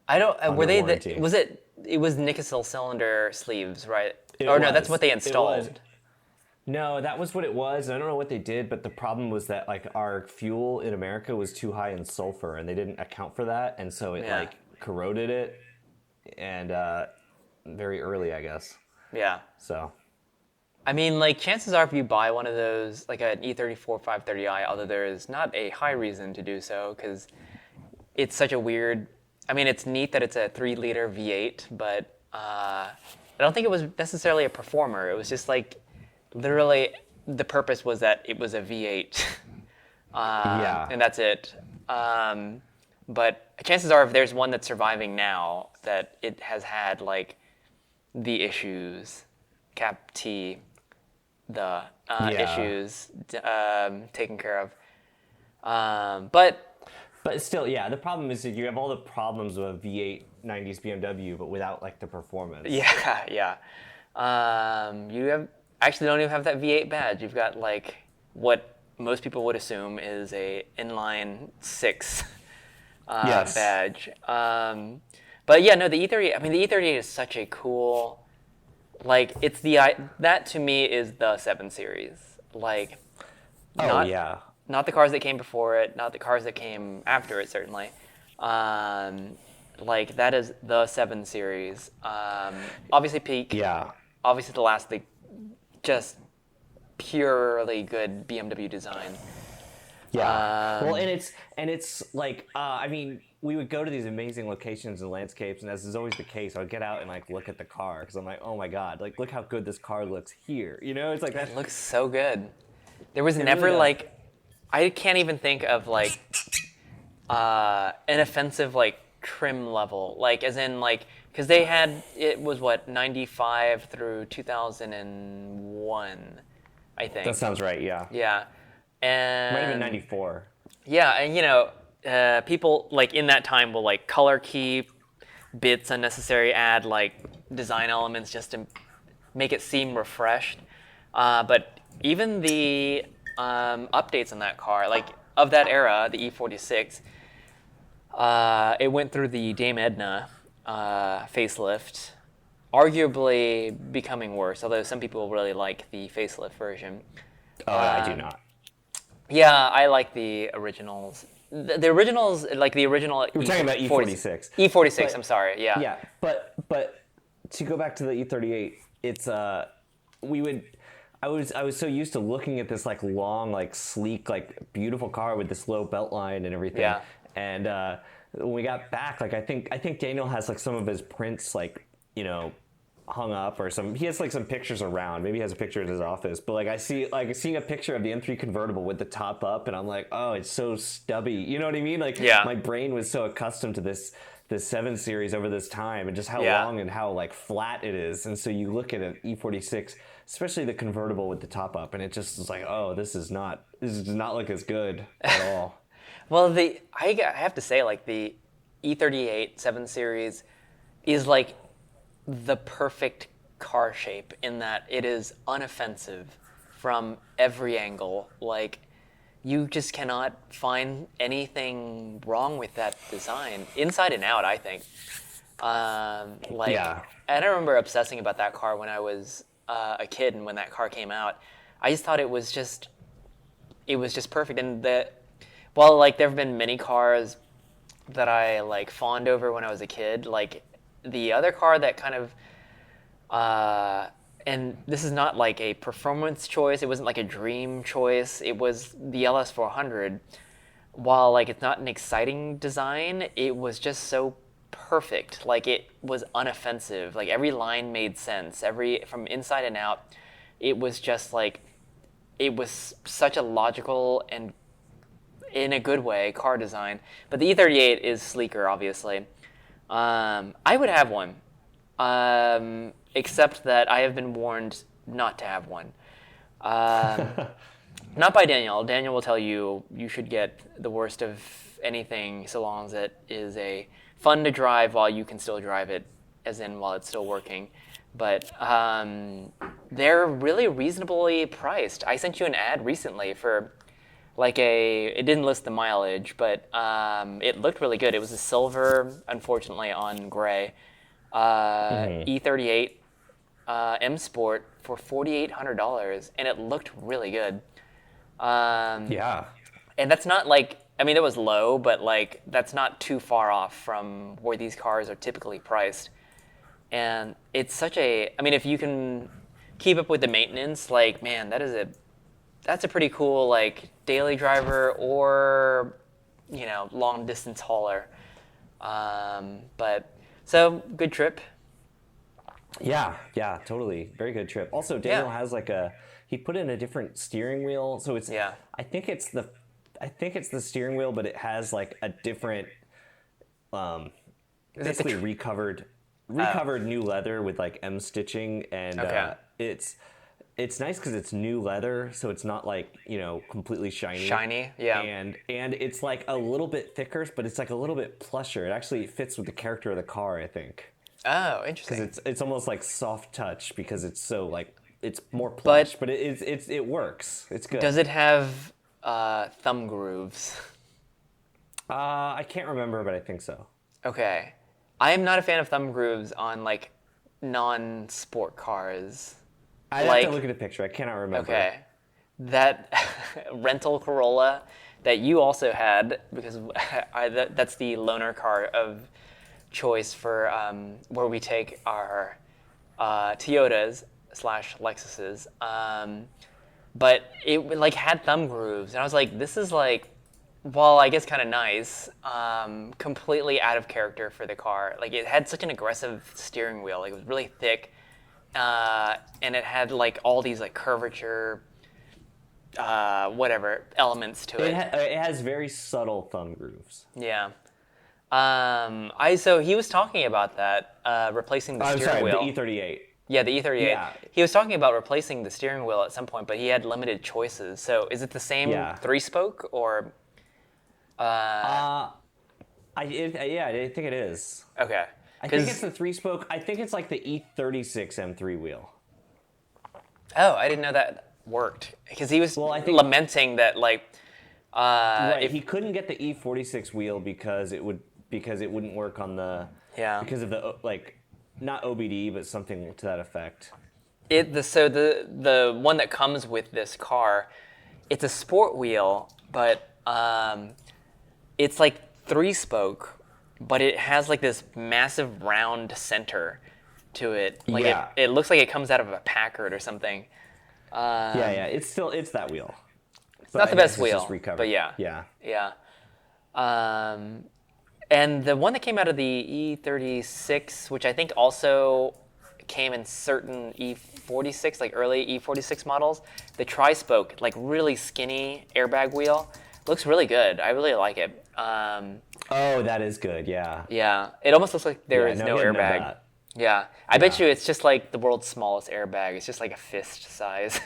Speaker 3: I don't. Were they?
Speaker 2: Warranty.
Speaker 3: It was Nickel cylinder sleeves, right?
Speaker 2: No,
Speaker 3: that's what they installed.
Speaker 2: No, that was what it was. I don't know what they did, but the problem was that like our fuel in America was too high in sulfur, and they didn't account for that, and so it like corroded it, and very early, I guess.
Speaker 3: Yeah.
Speaker 2: So.
Speaker 3: I mean, like, chances are if you buy one of those, like an E34 530i, although there is not a high reason to do so, because it's such a weird. I mean, it's neat that it's a 3-liter V8, but I don't think it was necessarily a performer. It was just like, literally, the purpose was that it was a V8. And that's it. But chances are if there's one that's surviving now, that it has had, like, the issues, cap T, the issues taken care of. But
Speaker 2: still, the problem is that you have all the problems of a V8 90s BMW, but without like the performance.
Speaker 3: You actually don't even have that V8 badge. You've got like what most people would assume is a inline 6 badge. But yeah, no, the E38. I mean, the E38 is such a cool. Like it's that to me is the 7 Series. Like. Not the cars that came before it, not the cars that came after it, certainly. Like, that is the 7 Series. Obviously peak.
Speaker 2: Yeah.
Speaker 3: Obviously the last, just purely good BMW design.
Speaker 2: Yeah. Well, and it's like, I mean, we would go to these amazing locations and landscapes, and as is always the case, I would get out and, like, look at the car, because I'm like, oh my God, like, look how good this car looks here. You know, it's like that.
Speaker 3: It looks so good. There was never, really like... I can't even think of like an offensive like trim level, like as in like because they had it was what 95 through 2001, I think.
Speaker 2: That sounds right. Yeah.
Speaker 3: Yeah, and
Speaker 2: might have been 94.
Speaker 3: Yeah, and people like in that time will like color key bits unnecessary, add like design elements just to make it seem refreshed, but even the updates on that car, like of that era, the E46, it went through the Dame Edna facelift, arguably becoming worse, although some people really like the facelift version.
Speaker 2: I do not.
Speaker 3: Yeah, I like the originals. The originals, like the original.
Speaker 2: We're talking about E46.
Speaker 3: E46, I'm sorry, yeah.
Speaker 2: Yeah, but to go back to the E38, it's I was so used to looking at this like long, like sleek, like beautiful car with this low belt line and everything.
Speaker 3: Yeah.
Speaker 2: And when we got back, like I think Daniel has like some of his prints like hung up or he has like some pictures around. Maybe he has a picture in his office, but like I see like seeing a picture of the M3 convertible with the top up, and I'm like, oh, it's so stubby. You know what I mean? Like my brain was so accustomed to this 7 Series over this time, and just how long and how like flat it is. And so you look at an E46, especially the convertible with the top up, and it just is like, oh, this does not look as good at all.
Speaker 3: Well, I have to say, like the E38 7 Series is like the perfect car shape in that it is unoffensive from every angle. Like, you just cannot find anything wrong with that design, inside and out, I think. And I remember obsessing about that car when I was a kid, and when that car came out, I just thought it was just perfect. And while like there have been many cars that I like fawned over when I was a kid, like the other car that kind of and this is not like a performance choice, it wasn't like a dream choice, it was the LS400. While like it's not an exciting design, it was just so perfect. Like it was unoffensive, like every line made sense, from inside and out. It was just like, it was such a logical and in a good way car design. But the E38 is sleeker, obviously. I would have one, except that I have been warned not to have one. Not by Daniel. Daniel will tell you should get the worst of anything so long as it is fun to drive while you can still drive it, as in while it's still working. But they're really reasonably priced. I sent you an ad recently for it didn't list the mileage, but it looked really good. It was a silver, unfortunately, on gray, E38 M Sport for $4,800, and it looked really good. And that's not it was low, but like that's not too far off from where these cars are typically priced. And it's if you can keep up with the maintenance, like, man, that's a pretty cool like daily driver or long distance hauler. But so good trip.
Speaker 2: Yeah, totally, very good trip. Also, Daniel has he put in a different steering wheel, so it's I think it's the steering wheel, but it has like a different basically recovered new leather with like M stitching, and it's nice because it's new leather, so it's not like completely shiny. And it's like a little bit thicker, but it's like a little bit plusher. It actually fits with the character of the car, I think.
Speaker 3: Oh, interesting.
Speaker 2: Because it's almost like soft touch because it's so like it's more plush, but it works. It's good.
Speaker 3: Does it have thumb grooves?
Speaker 2: I can't remember, but I think so.
Speaker 3: Okay. I am not a fan of thumb grooves on like non-sport cars.
Speaker 2: I have to look at a picture. I cannot remember.
Speaker 3: Okay. That rental Corolla that you also had, because that's the loaner car of choice for where we take our Toyotas / Lexuses. But it like had thumb grooves, and I was like, this is like, well, I guess kind of nice, completely out of character for the car. Like it had such an aggressive steering wheel. Like it was really thick, and it had like all these like curvature, whatever elements to it.
Speaker 2: It has very subtle thumb grooves.
Speaker 3: Yeah. So he was talking about that, replacing the steering wheel.
Speaker 2: The E38.
Speaker 3: Yeah, the E38. Yeah. He was talking about replacing the steering wheel at some point, but he had limited choices. So is it the same 3-spoke or?
Speaker 2: I think it is.
Speaker 3: Okay.
Speaker 2: I think it's the 3-spoke. I think it's like the E36 M3 wheel.
Speaker 3: Oh, I didn't know that worked, because he was lamenting that like.
Speaker 2: He couldn't get the E46 wheel because it wouldn't work on the because of the not OBD, but something to that effect. The one that comes with this car, it's a sport wheel, but it's like 3-spoke, but it has like this massive round center to it. Like it looks like it comes out of a Packard or something. It's that wheel.
Speaker 3: It's not the best wheel, but yeah. And the one that came out of the E36, which I think also came in certain E46, like early E46 models. The tri-spoke, like really skinny airbag wheel, looks really good. I really like it.
Speaker 2: Oh, that is good. Yeah.
Speaker 3: Yeah, it almost looks like there is no
Speaker 2: didn't know
Speaker 3: airbag.
Speaker 2: that.
Speaker 3: Yeah, I bet you it's just like the world's smallest airbag. It's just like a fist size.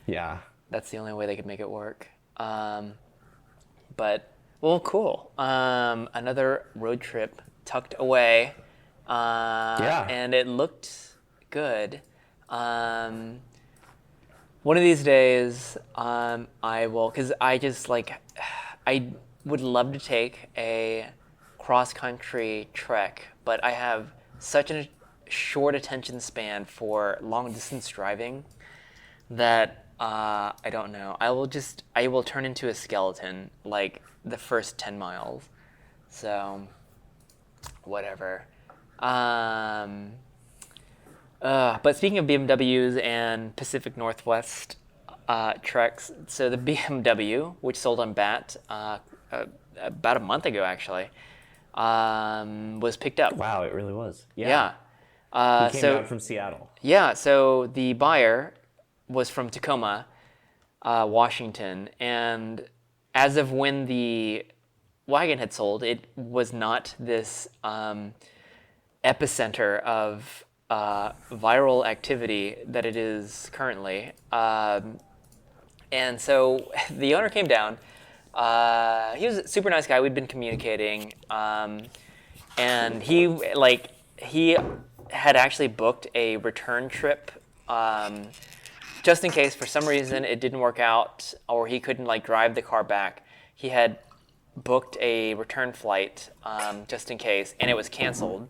Speaker 2: Yeah.
Speaker 3: That's the only way they could make it work. But, well, cool. Another road trip tucked away. And it looked good. One of these days, I will, because I just I would love to take a cross-country trek, but I have such a short attention span for long-distance driving that I don't know. I will turn into a skeleton like the first 10 miles. So, whatever. But speaking of BMWs and Pacific Northwest treks, so the BMW, which sold on BAT about a month ago actually, was picked up.
Speaker 2: Wow, it really was.
Speaker 3: Yeah.
Speaker 2: He came out from Seattle.
Speaker 3: Yeah, so the buyer was from Tacoma, Washington, and as of when the wagon had sold, it was not this epicenter of viral activity that it is currently. And so the owner came down. He was a super nice guy. We'd been communicating, and he had actually booked a return trip. Just in case for some reason it didn't work out or he couldn't drive the car back, he had booked a return flight just in case, and it was canceled.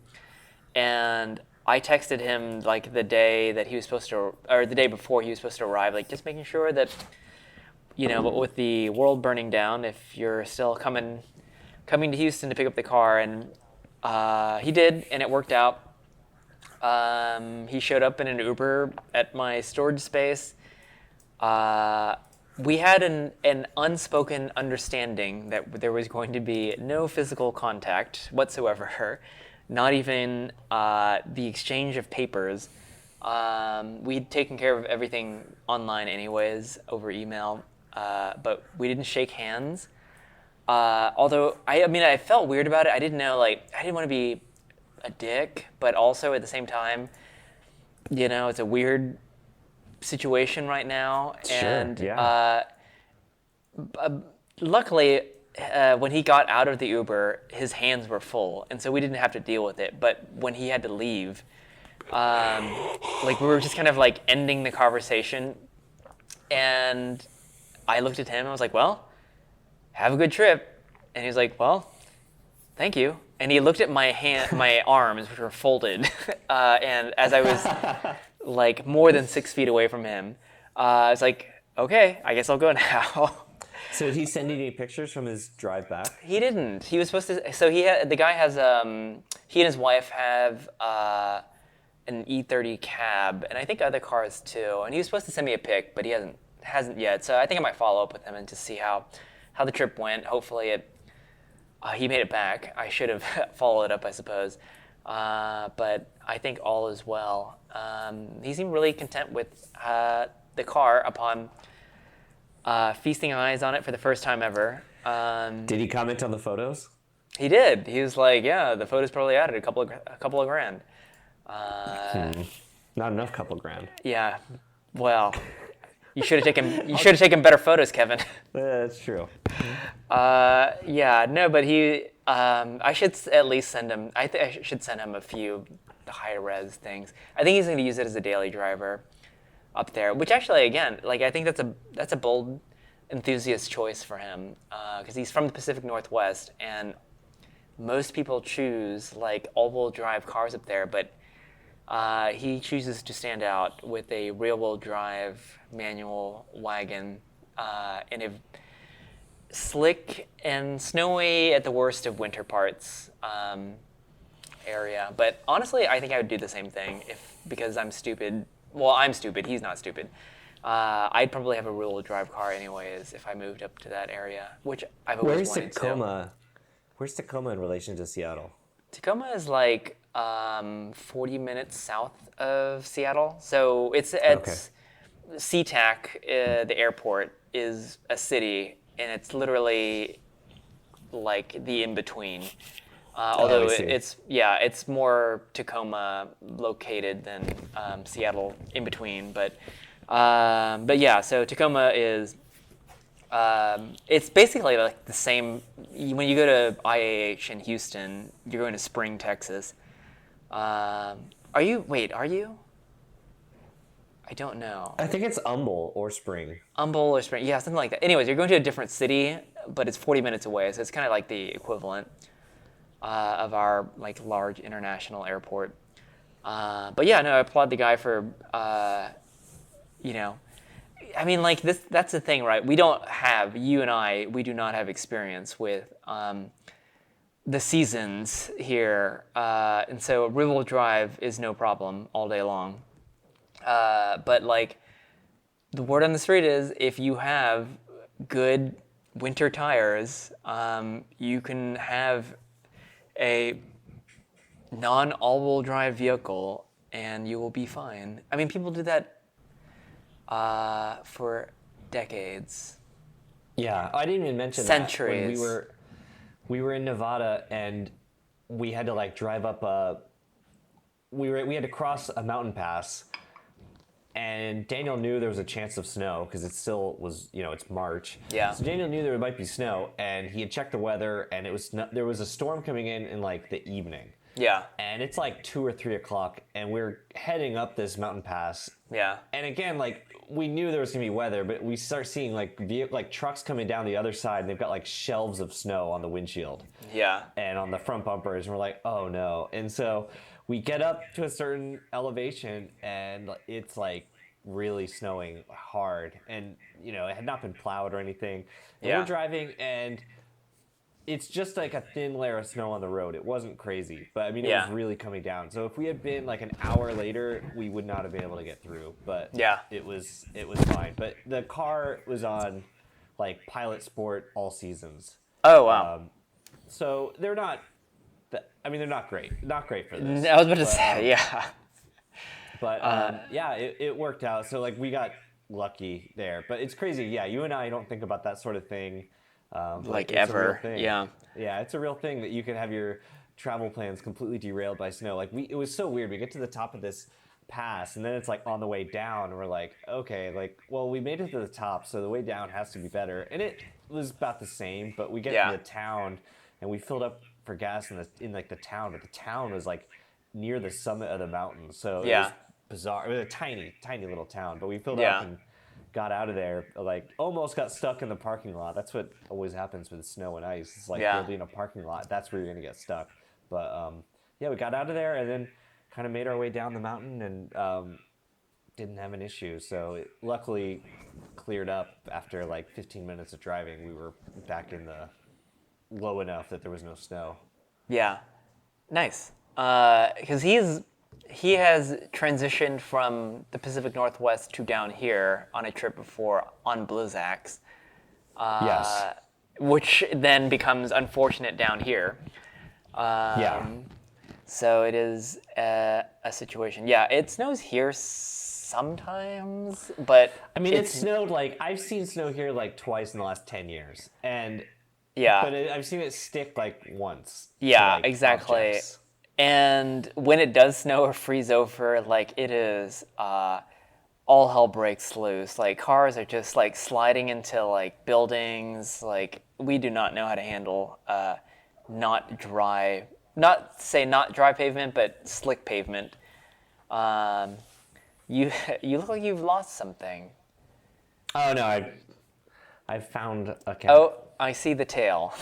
Speaker 3: And I texted him the day that he was supposed to, or the day before he was supposed to arrive, just making sure that, with the world burning down, if you're still coming to Houston to pick up the car, and he did, and it worked out. He showed up in an Uber at my storage space. We had an unspoken understanding that there was going to be no physical contact whatsoever, not even the exchange of papers. We'd taken care of everything online anyways over email, but we didn't shake hands. Although, I felt weird about it. I didn't know, I didn't want to be a dick, but also at the same time, it's a weird situation right now.
Speaker 2: Sure,
Speaker 3: and
Speaker 2: yeah.
Speaker 3: Luckily, when he got out of the Uber, his hands were full, and so we didn't have to deal with it. But when he had to leave, we were just kind of ending the conversation, and I looked at him and I was like, well, have a good trip. And he was like, well, thank you. And he looked at my arms, which were folded, and as I was more than 6 feet away from him, I was like, okay, I guess I'll go now.
Speaker 2: So did he send you any pictures from his drive back?
Speaker 3: He didn't. He was supposed to. So he and his wife have an E30 cab, and I think other cars too. And he was supposed to send me a pic, but he hasn't yet. So I think I might follow up with him and just see how the trip went. Hopefully he made it back. I should have followed up, I suppose. But I think all is well. He seemed really content with the car upon feasting eyes on it for the first time ever.
Speaker 2: Did he comment on the photos?
Speaker 3: He did. He was like, "Yeah, the photos probably added a couple of grand."
Speaker 2: Not enough couple grand.
Speaker 3: Yeah. Well, you should have taken better photos, Kevin.
Speaker 2: That's true.
Speaker 3: Yeah. No, but he. I should at least send him. I should send him a few high res things. I think he's going to use it as a daily driver up there, which actually, again, I think that's a bold enthusiast choice for him, because he's from the Pacific Northwest, and most people choose all-wheel drive cars up there, but he chooses to stand out with a rear-wheel drive manual wagon in a slick and snowy at the worst of winter parts area. But honestly, I think I would do the same thing because I'm stupid. Well, I'm stupid. He's not stupid. I'd probably have a rear-wheel drive car anyways if I moved up to that area, which I've always wanted to.
Speaker 2: Where's Tacoma in relation to Seattle?
Speaker 3: Tacoma is 40 minutes south of Seattle. So it's SeaTac, the airport, is a city, and it's literally like the in-between. Although it's more Tacoma located than Seattle in between. But yeah, so Tacoma is it's basically like the same. When you go to IAH in Houston, you're going to Spring, Texas. Are you? I don't know.
Speaker 2: I think it's Humble or Spring.
Speaker 3: Humble or Spring, yeah, something like that. Anyways, you're going to a different city, but it's 40 minutes away, so it's kind of like the equivalent of our like large international airport. But yeah, no, I applaud the guy for, I mean, like that's the thing, right? We do not have experience with the seasons here. And so rear-wheel drive is no problem all day long. But like the word on the street is if you have good winter tires, you can have a non-all-wheel drive vehicle and you will be fine. I mean, people do that for decades.
Speaker 2: Yeah, I didn't even mention
Speaker 3: centuries.
Speaker 2: That when we were in Nevada and we had to like drive up we had to cross a mountain pass, and Daniel knew there was a chance of snow because it still was, it's March.
Speaker 3: Yeah.
Speaker 2: So Daniel knew there might be snow, and he had checked the weather, and there was a storm coming in like the evening.
Speaker 3: Yeah.
Speaker 2: And it's like 2 or 3 o'clock, and we're heading up this mountain pass.
Speaker 3: Yeah.
Speaker 2: And again, like we knew there was gonna be weather, but we start seeing like trucks coming down the other side, and they've got like shelves of snow on the windshield.
Speaker 3: Yeah.
Speaker 2: And on the front bumpers, and we're like, oh no. And so we get up to a certain elevation, and it's like really snowing hard, and it had not been plowed or anything. And we're driving, and it's just like a thin layer of snow on the road. It wasn't crazy, but I mean, it was really coming down. So if we had been like an hour later, we would not have been able to get through. But it was fine. But the car was on like Pilot Sport all seasons.
Speaker 3: Oh wow!
Speaker 2: So they're not. They're not great. Not great for this.
Speaker 3: I was about to say, yeah.
Speaker 2: But it worked out. So like we got lucky there. But it's crazy. Yeah, you and I don't think about that sort of thing.
Speaker 3: Like ever. Yeah.
Speaker 2: Yeah, it's a real thing that you can have your travel plans completely derailed by snow. Like it was so weird. We get to the top of this pass, and then it's like on the way down, and we're like, okay, like, well, we made it to the top, so the way down has to be better. And it was about the same, but we get to the town, and we filled up for gas in the town, but the town was like near the summit of the mountain, so it was bizarre. It was a tiny, tiny little town, but we filled up and got out of there, like almost got stuck in the parking lot. That's what always happens with snow and ice. It's like you'll be in a parking lot. That's where you're gonna get stuck. But we got out of there and then kind of made our way down the mountain and didn't have an issue. So it luckily cleared up after like 15 minutes of driving. We were back in the low enough that there was no snow.
Speaker 3: Yeah, nice. Because he has transitioned from the Pacific Northwest to down here on a trip before on Blizzaks.
Speaker 2: Yes.
Speaker 3: Which then becomes unfortunate down here. So it is a situation. Yeah, it snows here sometimes, but
Speaker 2: I mean, it snowed like I've seen snow here like twice in the last 10 years, and but I've seen it stick like once.
Speaker 3: Yeah,
Speaker 2: to, like,
Speaker 3: exactly.
Speaker 2: objects.
Speaker 3: And when it does snow or freeze over, like it is, all hell breaks loose. Like cars are just like sliding into like buildings. Like we do not know how to handle not dry pavement, but slick pavement. You look like you've lost something.
Speaker 2: Oh no, I found a cat.
Speaker 3: Oh, I see the tail.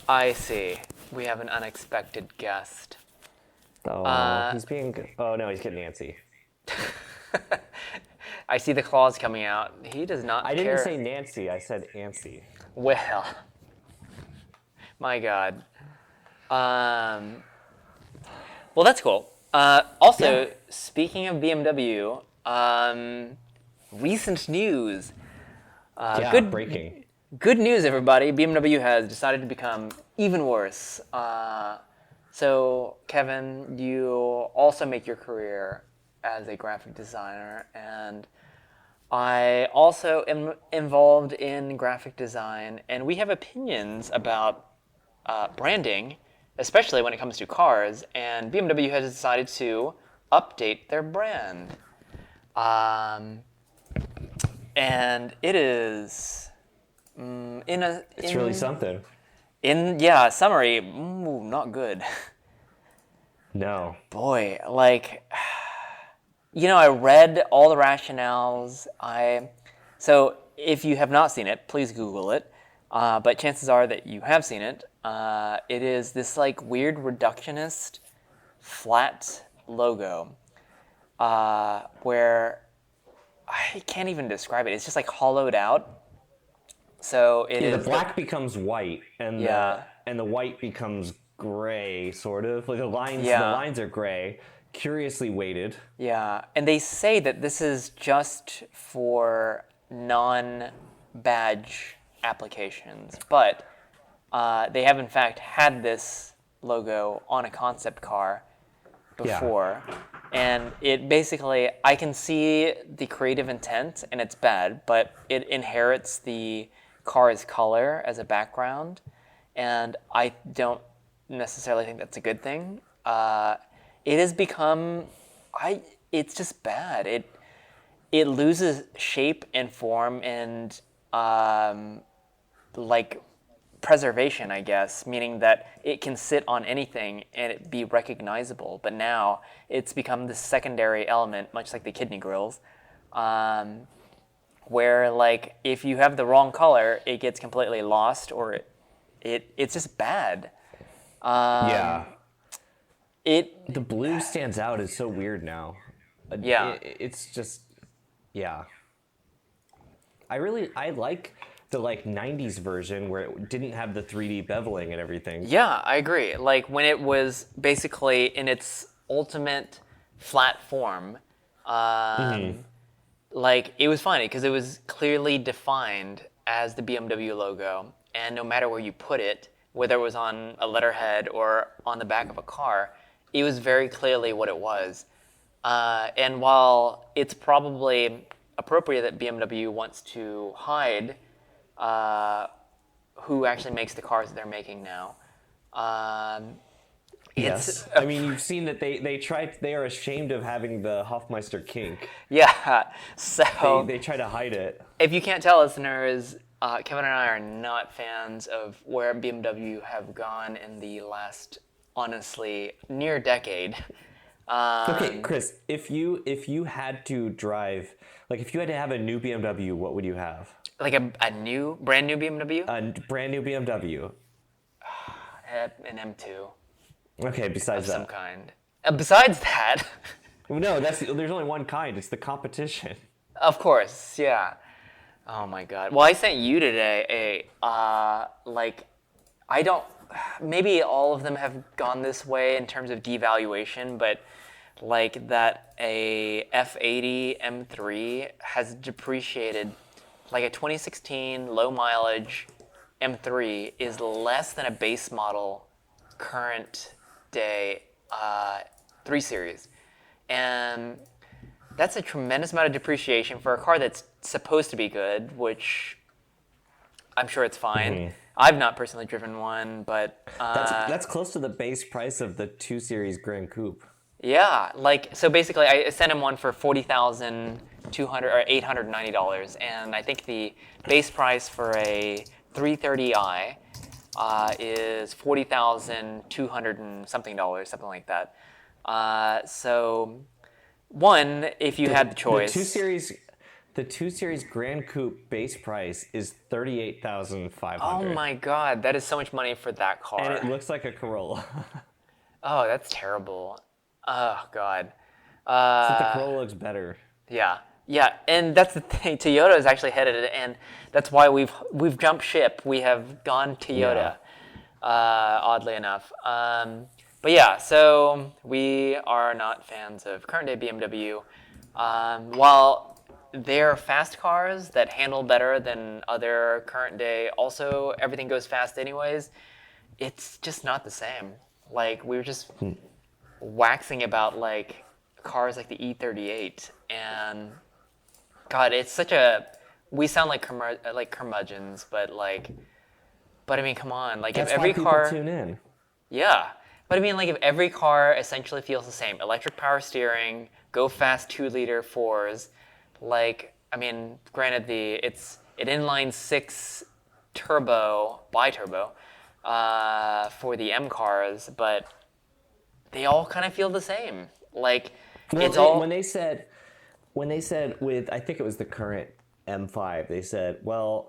Speaker 3: I see. We have an unexpected guest.
Speaker 2: Oh, he's being good. Oh no, he's getting antsy.
Speaker 3: I see the claws coming out. He does not care.
Speaker 2: I didn't say Nancy, I said antsy.
Speaker 3: Well, my God. Well, that's cool. Also, speaking of BMW, recent news.
Speaker 2: Breaking.
Speaker 3: Good news, everybody. BMW has decided to become even worse. So, Kevin, you also make your career as a graphic designer, and I also am involved in graphic design, and we have opinions about branding, especially when it comes to cars, and BMW has decided to update their brand. And it is
Speaker 2: It's really something.
Speaker 3: Summary, not good.
Speaker 2: No.
Speaker 3: Boy, like, I read all the rationales. So if you have not seen it, please Google it. But chances are that you have seen it. It is this like weird reductionist flat logo where I can't even describe it. It's just like hollowed out. So
Speaker 2: the black becomes white, and the white becomes gray, sort of. Like the lines are gray, curiously weighted.
Speaker 3: Yeah, and they say that this is just for non-badge applications, but they have in fact had this logo on a concept car before. Yeah. And it basically, I can see the creative intent, and it's bad, but it inherits the car's color as a background, and I don't necessarily think that's a good thing. It has become, it's just bad. It loses shape and form and like preservation, I guess, meaning that it can sit on anything and it be recognizable. But now it's become this secondary element, much like the kidney grills, where like if you have the wrong color, it gets completely lost, or it's just bad.
Speaker 2: The blue stands out. Is so weird now. It's just I like the like 90s version where it didn't have the 3D beveling and everything.
Speaker 3: Yeah, I agree. Like when it was basically in its ultimate flat form, like it was funny because it was clearly defined as the BMW logo, and no matter where you put it, whether it was on a letterhead or on the back of a car, it was very clearly what it was. And while it's probably appropriate that BMW wants to hide who actually makes the cars that they're making now.
Speaker 2: Yes. I mean, you've seen that they are ashamed of having the Hofmeister kink.
Speaker 3: Yeah, so...
Speaker 2: They try to hide it.
Speaker 3: If you can't tell, listeners, Kevin and I are not fans of where BMW have gone in the last, honestly, near decade.
Speaker 2: Okay, Chris, if you had to drive, like if you had to have a new BMW, what would you have?
Speaker 3: Like a brand new BMW?
Speaker 2: A brand new BMW.
Speaker 3: An M2.
Speaker 2: Okay, besides that.
Speaker 3: Of some kind. Besides that.
Speaker 2: No, there's only one kind. It's the competition.
Speaker 3: Of course, yeah. Oh my God. Well, I sent you today maybe all of them have gone this way in terms of devaluation, but like that a F80 M3 has depreciated. Like a 2016 low mileage M3 is less than a base model current day 3 Series. And that's a tremendous amount of depreciation for a car that's supposed to be good, which I'm sure it's fine. Mm-hmm. I've not personally driven one, but...
Speaker 2: that's close to the base price of the 2 Series Grand Coupe.
Speaker 3: Yeah, so basically I sent him one for $40,200 or $890, and I think the base price for a 330i is $40,200 and something, something like that. So, one, if you had the choice,
Speaker 2: the 2 Series Grand Coupe base price is $38,500.
Speaker 3: Oh my God, that is so much money for that car,
Speaker 2: and it looks like a Corolla.
Speaker 3: Oh, that's terrible. Oh God.
Speaker 2: Except the Corolla looks better.
Speaker 3: Yeah, and that's the thing. Toyota is actually headed, and that's why we've jumped ship. We have gone Toyota, oddly enough. But yeah, so we are not fans of current day BMW. While they're fast cars that handle better than other current day, also everything goes fast anyways. it's just not the same. Like, we were just waxing about, like, cars like the E38, and God, it's such a... We sound like curmudgeons, but I mean, come on. Like,
Speaker 2: That's
Speaker 3: if every
Speaker 2: why people
Speaker 3: car...
Speaker 2: tune in.
Speaker 3: Yeah. But I mean, like, if every car essentially feels the same, electric power steering, go fast 2-liter 4s, like, I mean, granted, it's an inline 6 turbo, bi-turbo, for the M cars, but they all kind of feel the same. Like,
Speaker 2: Well,
Speaker 3: it's all...
Speaker 2: when they said with, I think it was the current M5, they said, well,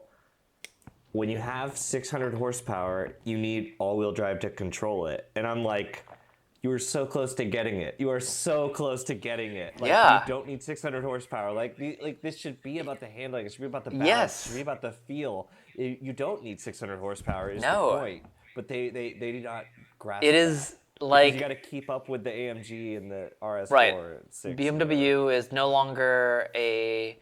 Speaker 2: when you have 600 horsepower, you need all-wheel drive to control it. And I'm like, you are so close to getting it. You are so close to getting it. Like,
Speaker 3: Yeah.
Speaker 2: You don't need 600 horsepower. Like this should be about the handling. It should be about the balance.
Speaker 3: Yes.
Speaker 2: It should be about the feel. You don't need 600 horsepower is
Speaker 3: No.
Speaker 2: the point. But they do not grasp
Speaker 3: It is
Speaker 2: that.
Speaker 3: like...
Speaker 2: Because you got to keep up with the AMG and the RS4
Speaker 3: Right.
Speaker 2: and 6.
Speaker 3: BMW is no longer a...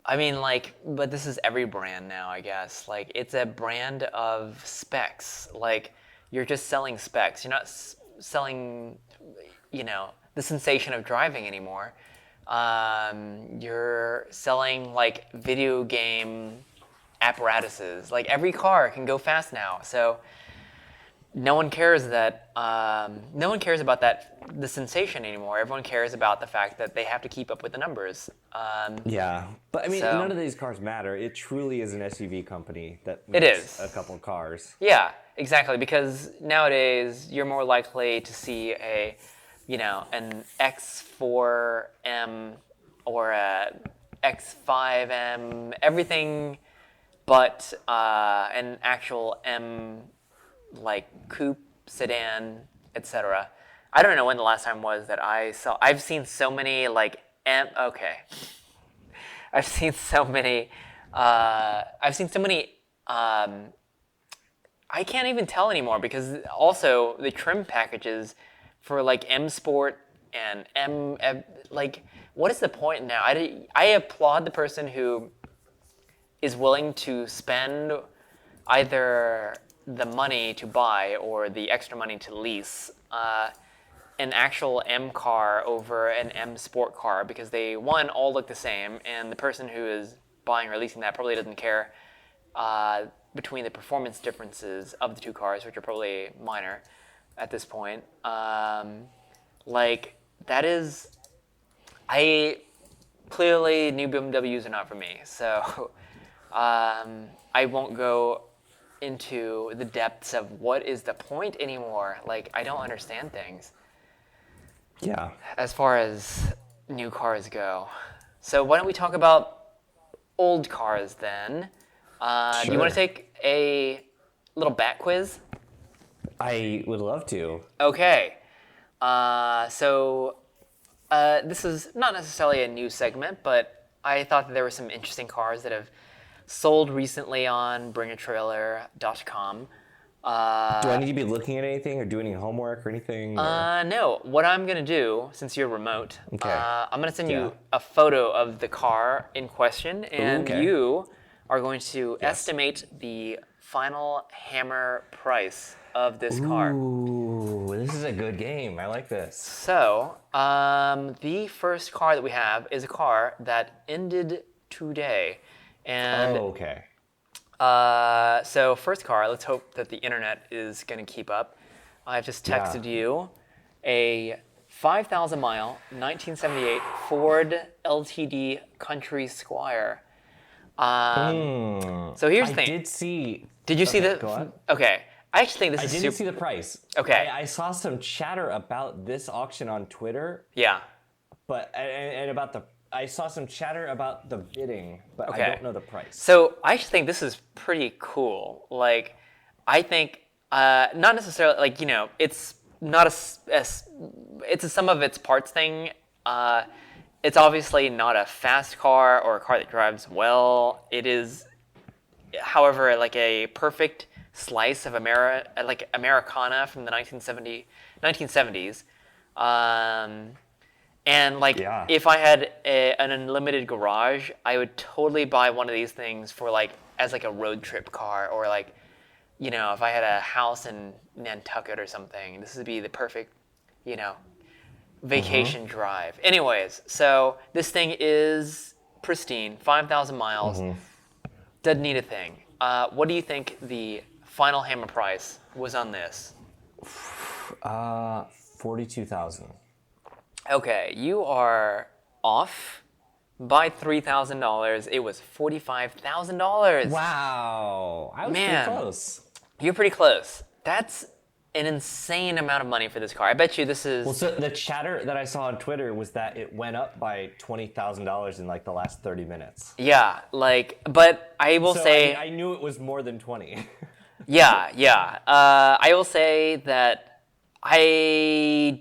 Speaker 3: I mean, like, but this is every brand now, I guess. Like, it's a brand of specs. Like, you're just selling specs. You're not selling, the sensation of driving anymore. You're selling, like, video game apparatuses. Like, every car can go fast now. So no one cares that. No one cares about the sensation anymore. Everyone cares about the fact that they have to keep up with the numbers.
Speaker 2: Yeah, but I mean,
Speaker 3: So-
Speaker 2: none of these cars matter. It truly is an SUV company that
Speaker 3: It
Speaker 2: makes
Speaker 3: is.
Speaker 2: a couple cars.
Speaker 3: Yeah, exactly. Because nowadays you're more likely to see an X4M or a X5M, everything but an actual M, like coupe, sedan, etc. I don't know when the last time was that I saw. I've seen so many like I've seen so many. I can't even tell anymore because also the trim packages for like M Sport and like, what is the point now? I applaud the person who is willing to spend either the money to buy or the extra money to lease an actual M car over an M Sport car because they, one, all look the same, and the person who is buying or leasing that probably doesn't care between the performance differences of the two cars, which are probably minor at this point. Like, that is... Clearly, new BMWs are not for me, so I won't go into the depths of what is the point anymore. Like, I don't understand things
Speaker 2: Yeah.
Speaker 3: as far as new cars go. So why don't we talk about old cars then? Do you want to take a little bat quiz?
Speaker 2: I would love to.
Speaker 3: Okay. So this is not necessarily a new segment, but I thought that there were some interesting cars that have sold recently on bringatrailer.com.
Speaker 2: Do I need to be looking at anything or do any homework or anything?
Speaker 3: No. What I'm going to do, since you're remote,
Speaker 2: Okay.
Speaker 3: I'm going to send you a photo of the car in question, and
Speaker 2: okay.
Speaker 3: you are going to estimate the final hammer price of this car.
Speaker 2: Ooh, this is a good game. I like this.
Speaker 3: So, the first car that we have is a car that ended today. And
Speaker 2: okay.
Speaker 3: so first car, let's hope that the internet is going to keep up. I've just texted you a 5,000 mile 1978 Ford LTD Country Squire. So here's the thing.
Speaker 2: I did see.
Speaker 3: Did you see the?
Speaker 2: Go on.
Speaker 3: Okay. I actually think this
Speaker 2: I
Speaker 3: is
Speaker 2: didn't
Speaker 3: super.
Speaker 2: see the price.
Speaker 3: Okay.
Speaker 2: I saw some chatter about this auction on Twitter,
Speaker 3: Yeah.
Speaker 2: but and about the. I saw some chatter about the bidding, but
Speaker 3: Okay.
Speaker 2: I don't know the price.
Speaker 3: So I actually think this is pretty cool. Like, I think not necessarily like it's not it's a sum of its parts thing. It's obviously not a fast car or a car that drives well. It is, however, like a perfect slice of Americana from the 1970s. And like, if I had an unlimited garage, I would totally buy one of these things for like as like a road trip car, or like, if I had a house in Nantucket or something, this would be the perfect, vacation drive. Anyways, so this thing is pristine, 5,000 miles, doesn't need a thing. What do you think the final hammer price was on this?
Speaker 2: $42,000.
Speaker 3: Okay, you are off by $3,000. It was $45,000.
Speaker 2: Wow, I was pretty close.
Speaker 3: You're pretty close. That's an insane amount of money for this car. I bet you this is...
Speaker 2: Well, so the chatter that I saw on Twitter was that it went up by $20,000 in like the last 30 minutes.
Speaker 3: Yeah, but I will say...
Speaker 2: I knew it was more than 20.
Speaker 3: Yeah. I will say that it's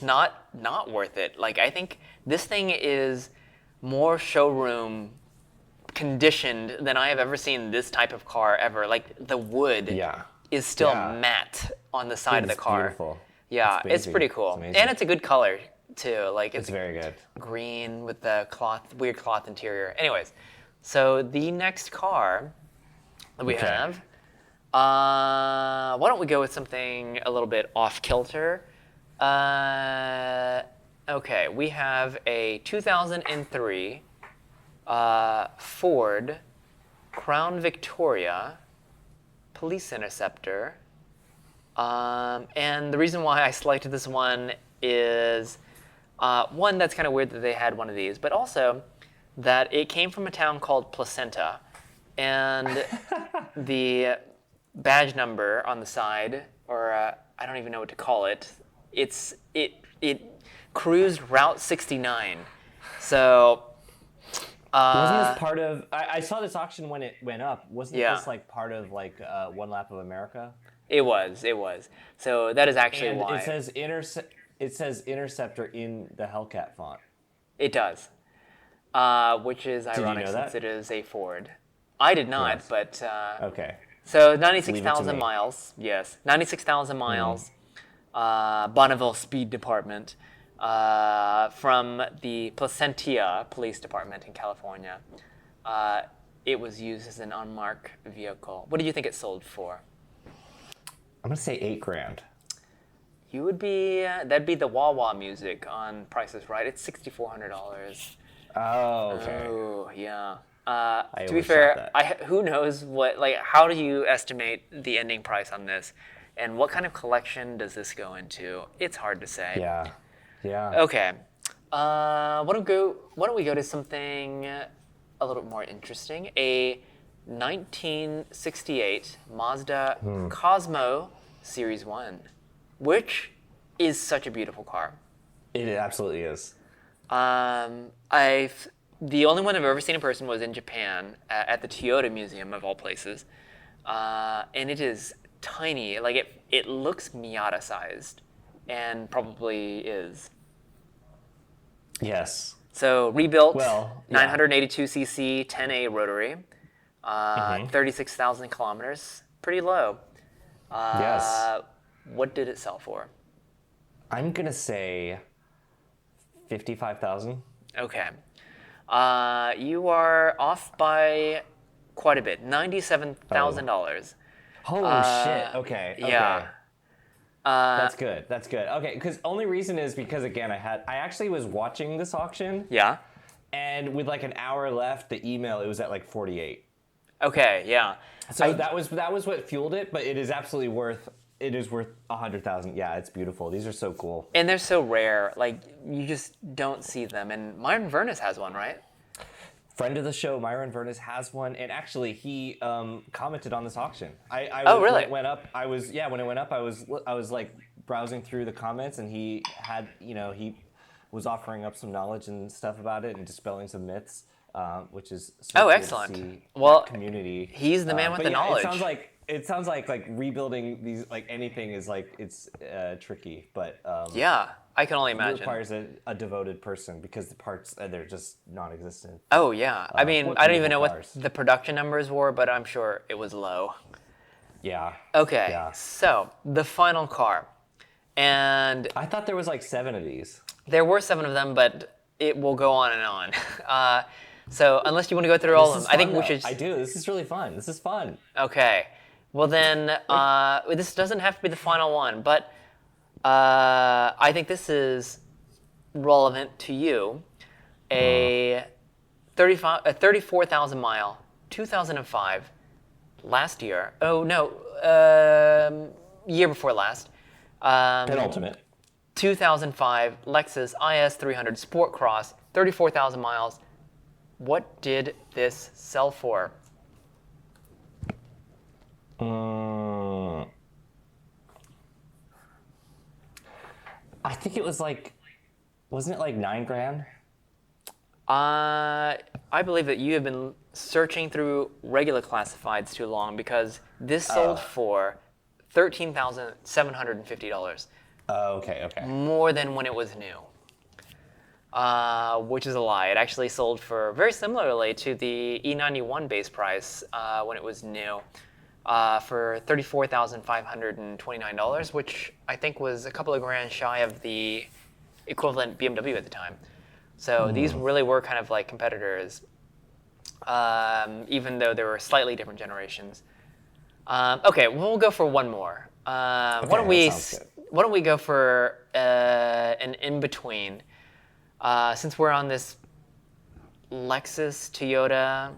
Speaker 3: not worth it. Like, I think this thing is more showroom conditioned than I have ever seen this type of car ever. Like, the wood is still matte on the side of the car.
Speaker 2: Beautiful.
Speaker 3: Yeah, it's pretty cool. And it's a good color, too. Like,
Speaker 2: it's very good.
Speaker 3: Green with the weird cloth interior. Anyways, so the next car that we have, why don't we go with something a little bit off-kilter? Okay, we have a 2003 Ford Crown Victoria Police Interceptor. And the reason why I selected this one is, one, that's kind of weird that they had one of these, but also that it came from a town called Placenta. And the badge number on the side, or I don't even know what to call it, it cruised Route 69. So...
Speaker 2: wasn't this part of... I saw this auction when it went up. Wasn't this like part of like One Lap of America?
Speaker 3: It was. So that is actually why.
Speaker 2: It says Interceptor in the Hellcat font.
Speaker 3: It does. Which is ironic since it is a Ford. I did not, but...
Speaker 2: okay.
Speaker 3: So 96,000 miles. Yes, 96,000 miles. Bonneville Speed Department. From the Placentia Police Department in California. It was used as an unmarked vehicle. What do you think it sold for?
Speaker 2: I'm gonna say $8,000.
Speaker 3: You would be, that'd be the Wawa music on Price is Right. It's $6,400.
Speaker 2: Oh, okay.
Speaker 3: Oh, yeah. To be fair, who knows how do you estimate the ending price on this? And what kind of collection does this go into? It's hard to say.
Speaker 2: Yeah.
Speaker 3: Okay. Why don't we go to something a little bit more interesting? A 1968 Mazda Cosmo Series 1, which is such a beautiful car.
Speaker 2: It absolutely is.
Speaker 3: The only one I've ever seen in person was in Japan at the Toyota Museum of all places, and it is tiny. Like it looks Miata sized, and probably is.
Speaker 2: Yes.
Speaker 3: So rebuilt, 982cc 10A rotary, 36,000 kilometers, pretty low.
Speaker 2: Yes.
Speaker 3: What did it sell for?
Speaker 2: I'm gonna say 55,000.
Speaker 3: Okay. You are off by quite a bit, $97,000.
Speaker 2: Holy shit! Okay.
Speaker 3: Yeah.
Speaker 2: That's good. Okay, because only reason is because again, I actually was watching this auction.
Speaker 3: Yeah.
Speaker 2: And with like an hour left, the email it was at like 48.
Speaker 3: Okay. Yeah.
Speaker 2: So that was what fueled it, but it is absolutely worth. It is worth 100,000. Yeah, it's beautiful. These are so cool.
Speaker 3: And they're so rare. Like you just don't see them. And Myron Vernus has one, right?
Speaker 2: Friend of the show, Myron Vernus has one, and actually he commented on this auction.
Speaker 3: Really?
Speaker 2: When it went up, when it went up, I was like browsing through the comments, and he had, he was offering up some knowledge and stuff about it and dispelling some myths, which is so cool
Speaker 3: excellent.
Speaker 2: To see community.
Speaker 3: He's the man with the knowledge.
Speaker 2: It sounds like rebuilding these anything is it's tricky, but
Speaker 3: yeah. I can only imagine.
Speaker 2: It requires a devoted person because the parts, they're just non-existent.
Speaker 3: Oh, yeah. I mean, I don't even know what the production numbers were, but I'm sure it was low.
Speaker 2: Yeah.
Speaker 3: Okay,
Speaker 2: yeah.
Speaker 3: So the final car. And
Speaker 2: I thought there was 7 of these.
Speaker 3: There were 7 of them, but it will go on and on. So unless you want to go through all of them, I think we should...
Speaker 2: I do. This is really fun. This is fun.
Speaker 3: Okay. Well then, this doesn't have to be the final one, but I think this is relevant to you. A 34,000 mile, 2005, last year. Oh no, year before last.
Speaker 2: Penultimate.
Speaker 3: 2005 Lexus IS 300 Sport Cross, 34,000 miles. What did this sell for?
Speaker 2: I think it was wasn't it like $9,000?
Speaker 3: I believe that you have been searching through regular classifieds too long, because this sold for $13,750.
Speaker 2: Okay.
Speaker 3: More than when it was new. Which is a lie. It actually sold for very similarly to the E91 base price when it was new, for $34,529, which I think was a couple of grand shy of the equivalent BMW at the time. So these really were kind of like competitors, even though they were slightly different generations. Okay, we'll go for one more. Why don't we go for an in-between? Since we're on this Lexus Toyota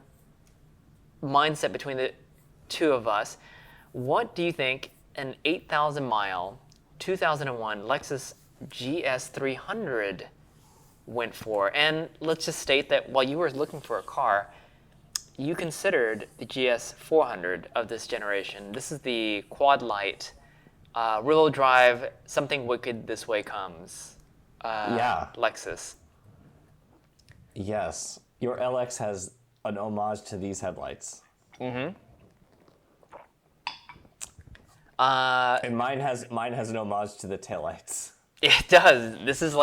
Speaker 3: mindset between the two of us, what do you think an 8,000 mile 2001 Lexus GS 300 went for? And let's just state that while you were looking for a car, you considered the GS 400 of this generation. This is the quad light, rear-wheel drive, something wicked this way comes. Lexus.
Speaker 2: Yes. Your LX has an homage to these headlights.
Speaker 3: Mm-hmm.
Speaker 2: And mine has an homage to the taillights.
Speaker 3: It does. This is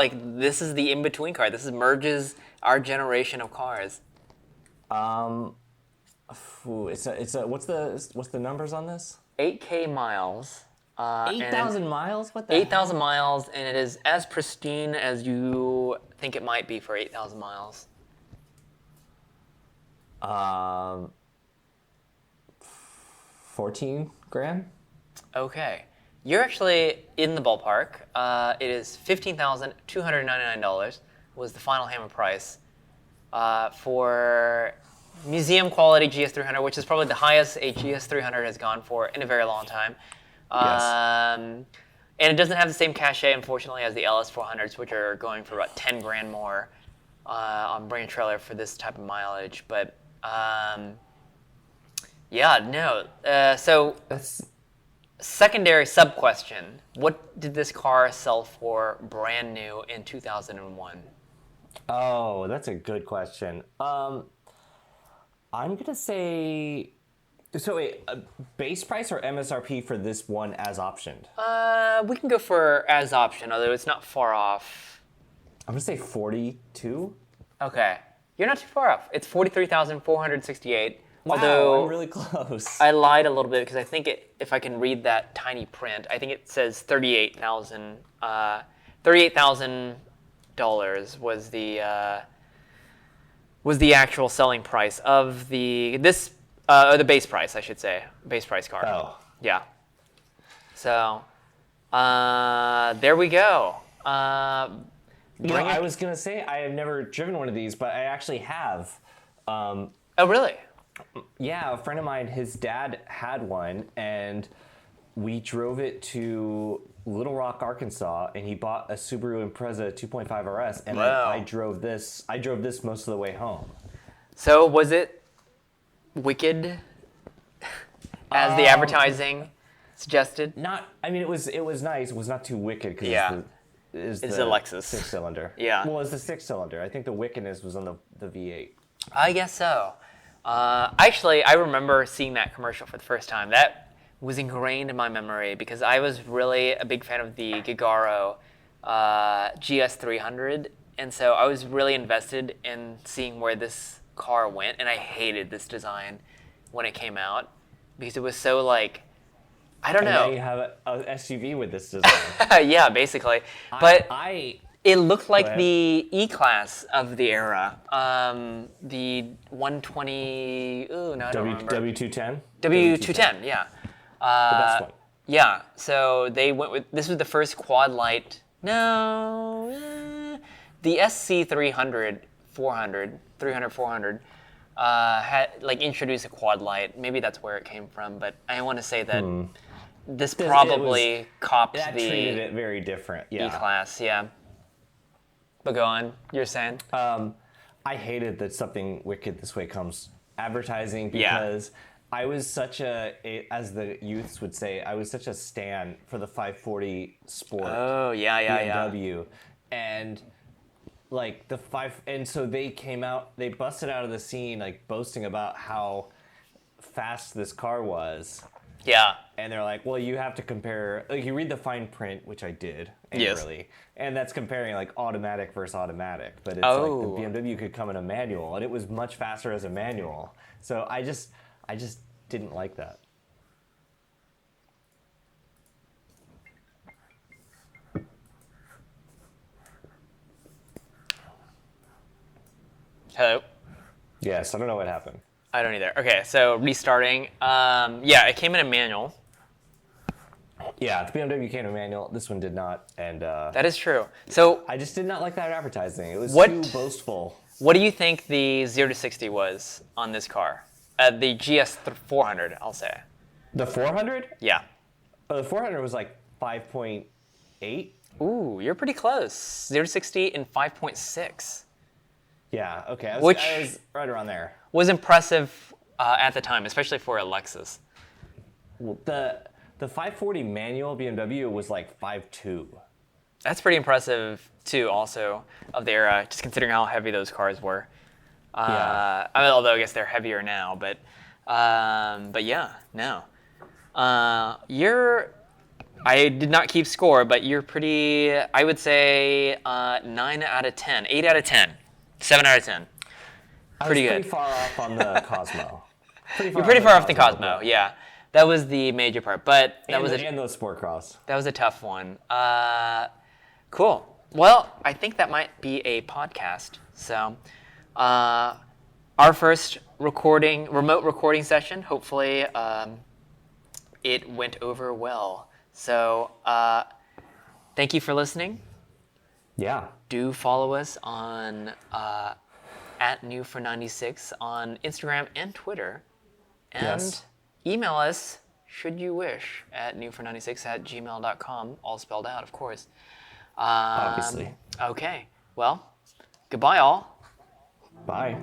Speaker 3: the in-between car. This merges our generation of cars.
Speaker 2: What's the numbers on this?
Speaker 3: 8K miles.
Speaker 2: 8,000 miles? What the
Speaker 3: 8,000 miles, and it is as pristine as you think it might be for 8,000 miles.
Speaker 2: 14 grand?
Speaker 3: Okay. You're actually in the ballpark. It is $15,299 was the final hammer price for museum quality GS300, which is probably the highest a GS300 has gone for in a very long time.
Speaker 2: Yes.
Speaker 3: And it doesn't have the same cachet, unfortunately, as the LS400s, which are going for about 10 grand more on bring a trailer for this type of mileage. But so
Speaker 2: That's
Speaker 3: secondary sub-question: what did this car sell for brand new in 2001?
Speaker 2: Oh, that's a good question. I'm gonna say. So wait, base price or MSRP for this one as optioned?
Speaker 3: We can go for as option, although it's not far off.
Speaker 2: I'm gonna say 42.
Speaker 3: Okay, you're not too far off. It's 43,468.
Speaker 2: Wow,
Speaker 3: Although
Speaker 2: I'm really close.
Speaker 3: I lied a little bit because I think if I can read that tiny print, I think it says $38,000. $38,000 was the actual selling price of the base price, I should say, base price car.
Speaker 2: Oh.
Speaker 3: Yeah. So, there we go.
Speaker 2: I was gonna say I have never driven one of these, but I actually have.
Speaker 3: Oh, really?
Speaker 2: Yeah, a friend of mine, his dad had one, and we drove it to Little Rock, Arkansas, and he bought a Subaru Impreza 2.5 RS, and
Speaker 3: Wow.
Speaker 2: I drove this most of the way home.
Speaker 3: So was it wicked, as the advertising suggested?
Speaker 2: It was nice. It was not too wicked because it's
Speaker 3: a Lexus
Speaker 2: 6-cylinder.
Speaker 3: Yeah.
Speaker 2: Well, it's the 6-cylinder. I think the wickedness was on the V8.
Speaker 3: I guess so. Actually, I remember seeing that commercial for the first time. That was ingrained in my memory because I was really a big fan of the Gigaro GS300, and so I was really invested in seeing where this car went, and I hated this design when it came out because it was so I don't know.
Speaker 2: Now you have an SUV with this design.
Speaker 3: Yeah, basically. But it looked like
Speaker 2: ahead.
Speaker 3: the E-Class of the era. The 120... Ooh, no, I don't remember.
Speaker 2: W210?
Speaker 3: W210, yeah.
Speaker 2: The best one.
Speaker 3: Yeah, so they went with, this was the first quad light. No, the SC300, 400, 300, 400 had like introduced a quad light. Maybe that's where it came from, but I want to say that this probably copped
Speaker 2: that
Speaker 3: the
Speaker 2: treated it very different. Yeah.
Speaker 3: E-Class, yeah. But go on, you're saying?
Speaker 2: I hated that Something Wicked This Way Comes advertising because I was such as the youths would say, I was such a stan for the 540 Sport.
Speaker 3: Oh, yeah.
Speaker 2: BMW. And like and so they came out, they busted out of the scene like boasting about how fast this car was.
Speaker 3: Yeah.
Speaker 2: And they're like, well, you have to compare, like you read the fine print, which I did angrily, and that's comparing like automatic versus automatic. But it's like the BMW could come in a manual, and it was much faster as a manual. So I just didn't like that.
Speaker 3: Hello?
Speaker 2: Yes, I don't know what happened.
Speaker 3: I don't either. Okay, so restarting. Yeah, it came in a manual.
Speaker 2: Yeah, the BMW came in a manual. This one did not, and
Speaker 3: that is true. So
Speaker 2: I just did not like that advertising. It was too boastful.
Speaker 3: What do you think the 0 to 60 was on this car? The GS 400, I'll say.
Speaker 2: The 400?
Speaker 3: Yeah.
Speaker 2: The 400 was like 5.8.
Speaker 3: Ooh, you're pretty close. 0 to 60 in 5.6.
Speaker 2: Yeah. Okay. I
Speaker 3: Which
Speaker 2: was right around there.
Speaker 3: Was impressive at the time, especially for a Lexus.
Speaker 2: The 540 manual BMW was like 5.2.
Speaker 3: That's pretty impressive too, also of the era, just considering how heavy those cars were. I mean, although I guess they're heavier now, but yeah, no. I did not keep score, but you're pretty. I would say 9 out of 10, 8 out of 10, 7 out of 10. Pretty good.
Speaker 2: Pretty far off on the Cosmo.
Speaker 3: You're pretty far off the Cosmo, yeah. That was the major part, but that was
Speaker 2: and the Sport Cross.
Speaker 3: That was a tough one. Cool. Well, I think that might be a podcast. So, our first remote recording session. Hopefully, it went over well. So, thank you for listening.
Speaker 2: Yeah.
Speaker 3: Do follow us on at New496 on Instagram and Twitter. And email us, should you wish, at new496@gmail.com, all spelled out, of course.
Speaker 2: Obviously.
Speaker 3: Okay. Well, goodbye, all.
Speaker 2: Bye.